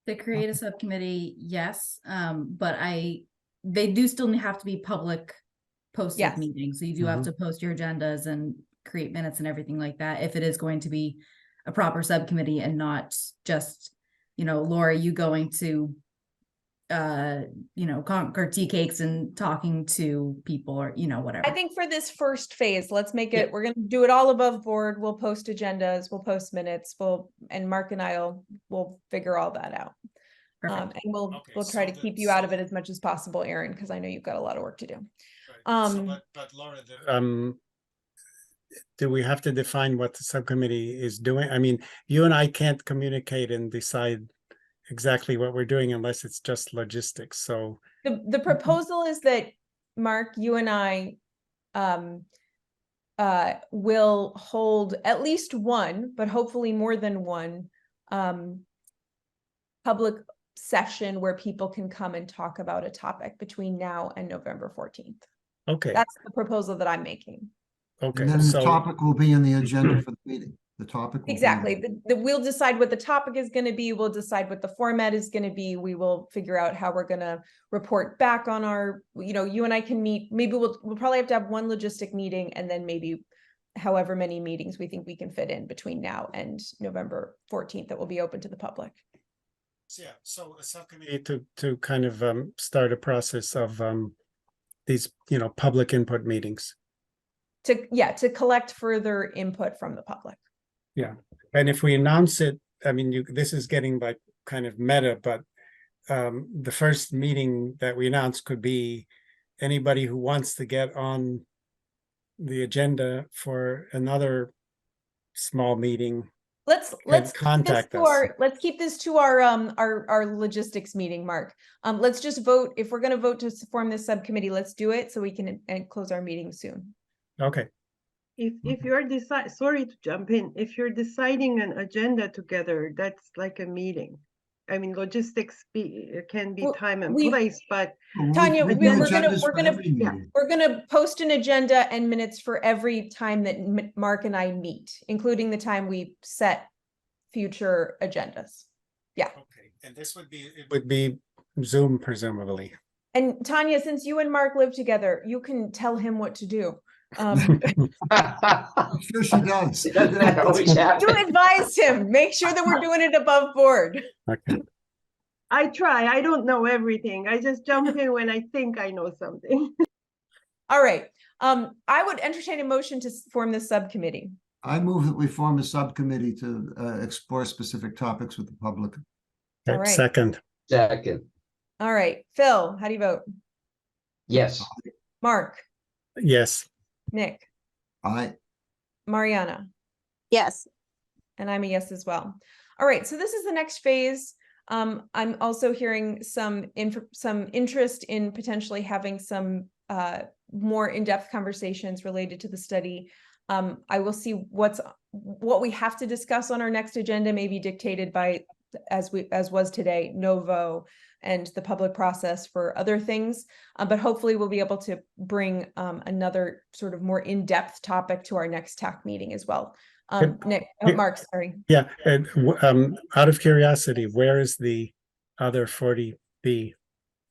To create a subcommittee, yes, but they do still have to be public posted Yes. meetings. So you do have to post your agendas and create minutes and everything like that, if it is going to be a proper subcommittee and not just, you know, Laura, you going to Concord tea cakes and talking to people or, whatever. I think for this first phase, let's make it, Yeah. we're gonna do it all above board. We'll post agendas, we'll post minutes, and Mark and we'll figure all that out. Perfect. And we'll try to keep you out of it as much as possible, Aaron, because I know you've got a lot of work to do. But Laura, do we have to define what the subcommittee is doing? I mean, you and I can't communicate and decide exactly what we're doing unless it's just logistics. So The proposal is that, Mark, you and I will hold at least one, but hopefully more than one, public session where people can come and talk about a topic between now and November 14th. okay, That's the proposal that I'm making. okay. And then the So topic will be in the agenda for the meeting. The topic. will be- Exactly. We'll decide what the topic is going to be. We'll decide what the format is going to be. We will figure out how we're going to report back on our, you and I can meet. Maybe we'll probably have to have one logistic meeting, and then maybe however many meetings we think we can fit in between now and November 14th that will be open to the public. so a subcommittee to kind of start a process of these public input meetings. To collect further input from the public. Yeah, and if we announce it, I mean, this is getting like kind of meta, but the first meeting that we announce could be anybody who wants to get on the agenda for another small meeting. Let's contact us. Let's keep this to our logistics meeting, Mark. Let's just vote. If we're going to vote to form this subcommittee, let's do it so we can close our meeting soon. Okay. If you're sorry to jump in, if you're deciding an agenda together, that's like a meeting. I mean, logistics can be Well, time and we- place, but Tanya, We do we're agendas for gonna every meeting. we're gonna post an agenda and minutes for every time that Mark and I meet, including the time we set future agendas. Yeah. Okay, and this would be Zoom presumably. And Tanya, since you and Mark live together, you can tell him what to do. I'm sure she does. Doesn't that always happen? To advise him, make sure that we're doing it above board. Okay. I try. I don't know everything. I just jump in when I think I know something. All right. I would entertain a motion to form this subcommittee. I move that we form a subcommittee to explore specific topics with the public. All right. Second. Second, All right. Phil, how do you vote? yes. Mark, Yes. Nick, Aye. Mariana, Yes. and I'm a yes as well. All right. So this is the next phase. I'm also hearing some interest in potentially having some more in-depth conversations related to the study. I will see what we have to discuss on our next agenda may be dictated by, as was today, Novo and the public process for other things. But hopefully we'll be able to bring another sort of more in-depth topic to our next TAC meeting as well. Nick, Mark, sorry. Yeah, and out of curiosity, where is the other 40B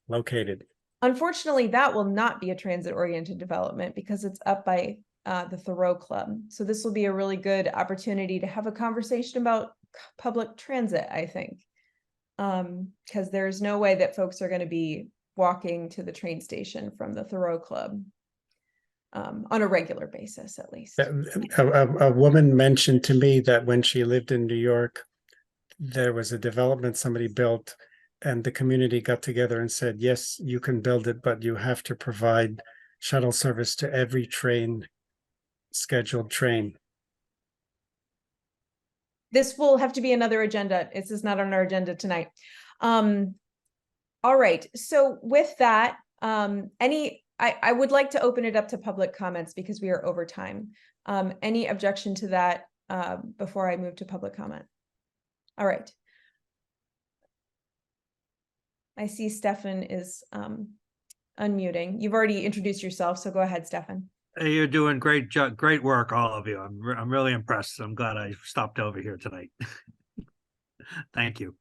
located? Unfortunately, that will not be a transit-oriented development because it's up by the Thoreau Club. So this will be a really good opportunity to have a conversation about public transit, I think. Because there's no way that folks are going to be walking to the train station from the Thoreau Club on a regular basis, at least. A woman mentioned to me that when she lived in New York, there was a development somebody built and the community got together and said, yes, you can build it, but you have to provide shuttle service to every scheduled train. This will have to be another agenda. This is not on our agenda tonight. All right. So with that, I would like to open it up to public comments because we are over time. Any objection to that before I move to public comment? All right. I see Stefan is unmuting. You've already introduced yourself, so go ahead, Stefan. Hey, you're doing great great work, all of you. I'm really impressed. I'm glad I stopped over here tonight. Thank you.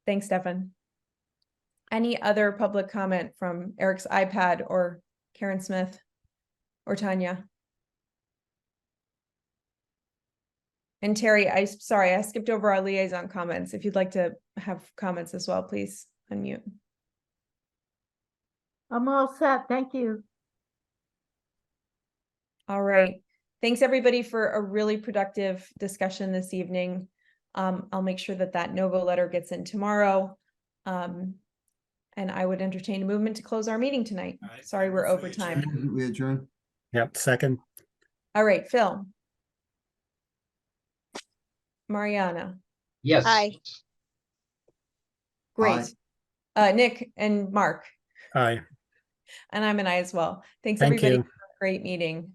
Thanks, Stefan. Any other public comment from Eric's iPad or Karen Smith or Tanya? And Terry, sorry, I skipped over our liaison comments. If you'd like to have comments as well, please unmute. I'm all set. Thank you. All right. Thanks everybody for a really productive discussion this evening. I'll make sure that that no-go letter gets in tomorrow. And I would entertain a movement to close our meeting tonight. Sorry, we're over time. We adjourn. Yep, second. All right, Phil. Mariana. Yes. Aye. Great. Nick and Mark. Aye. And I'm an I as well. Thanks Thank everybody you. for a great meeting.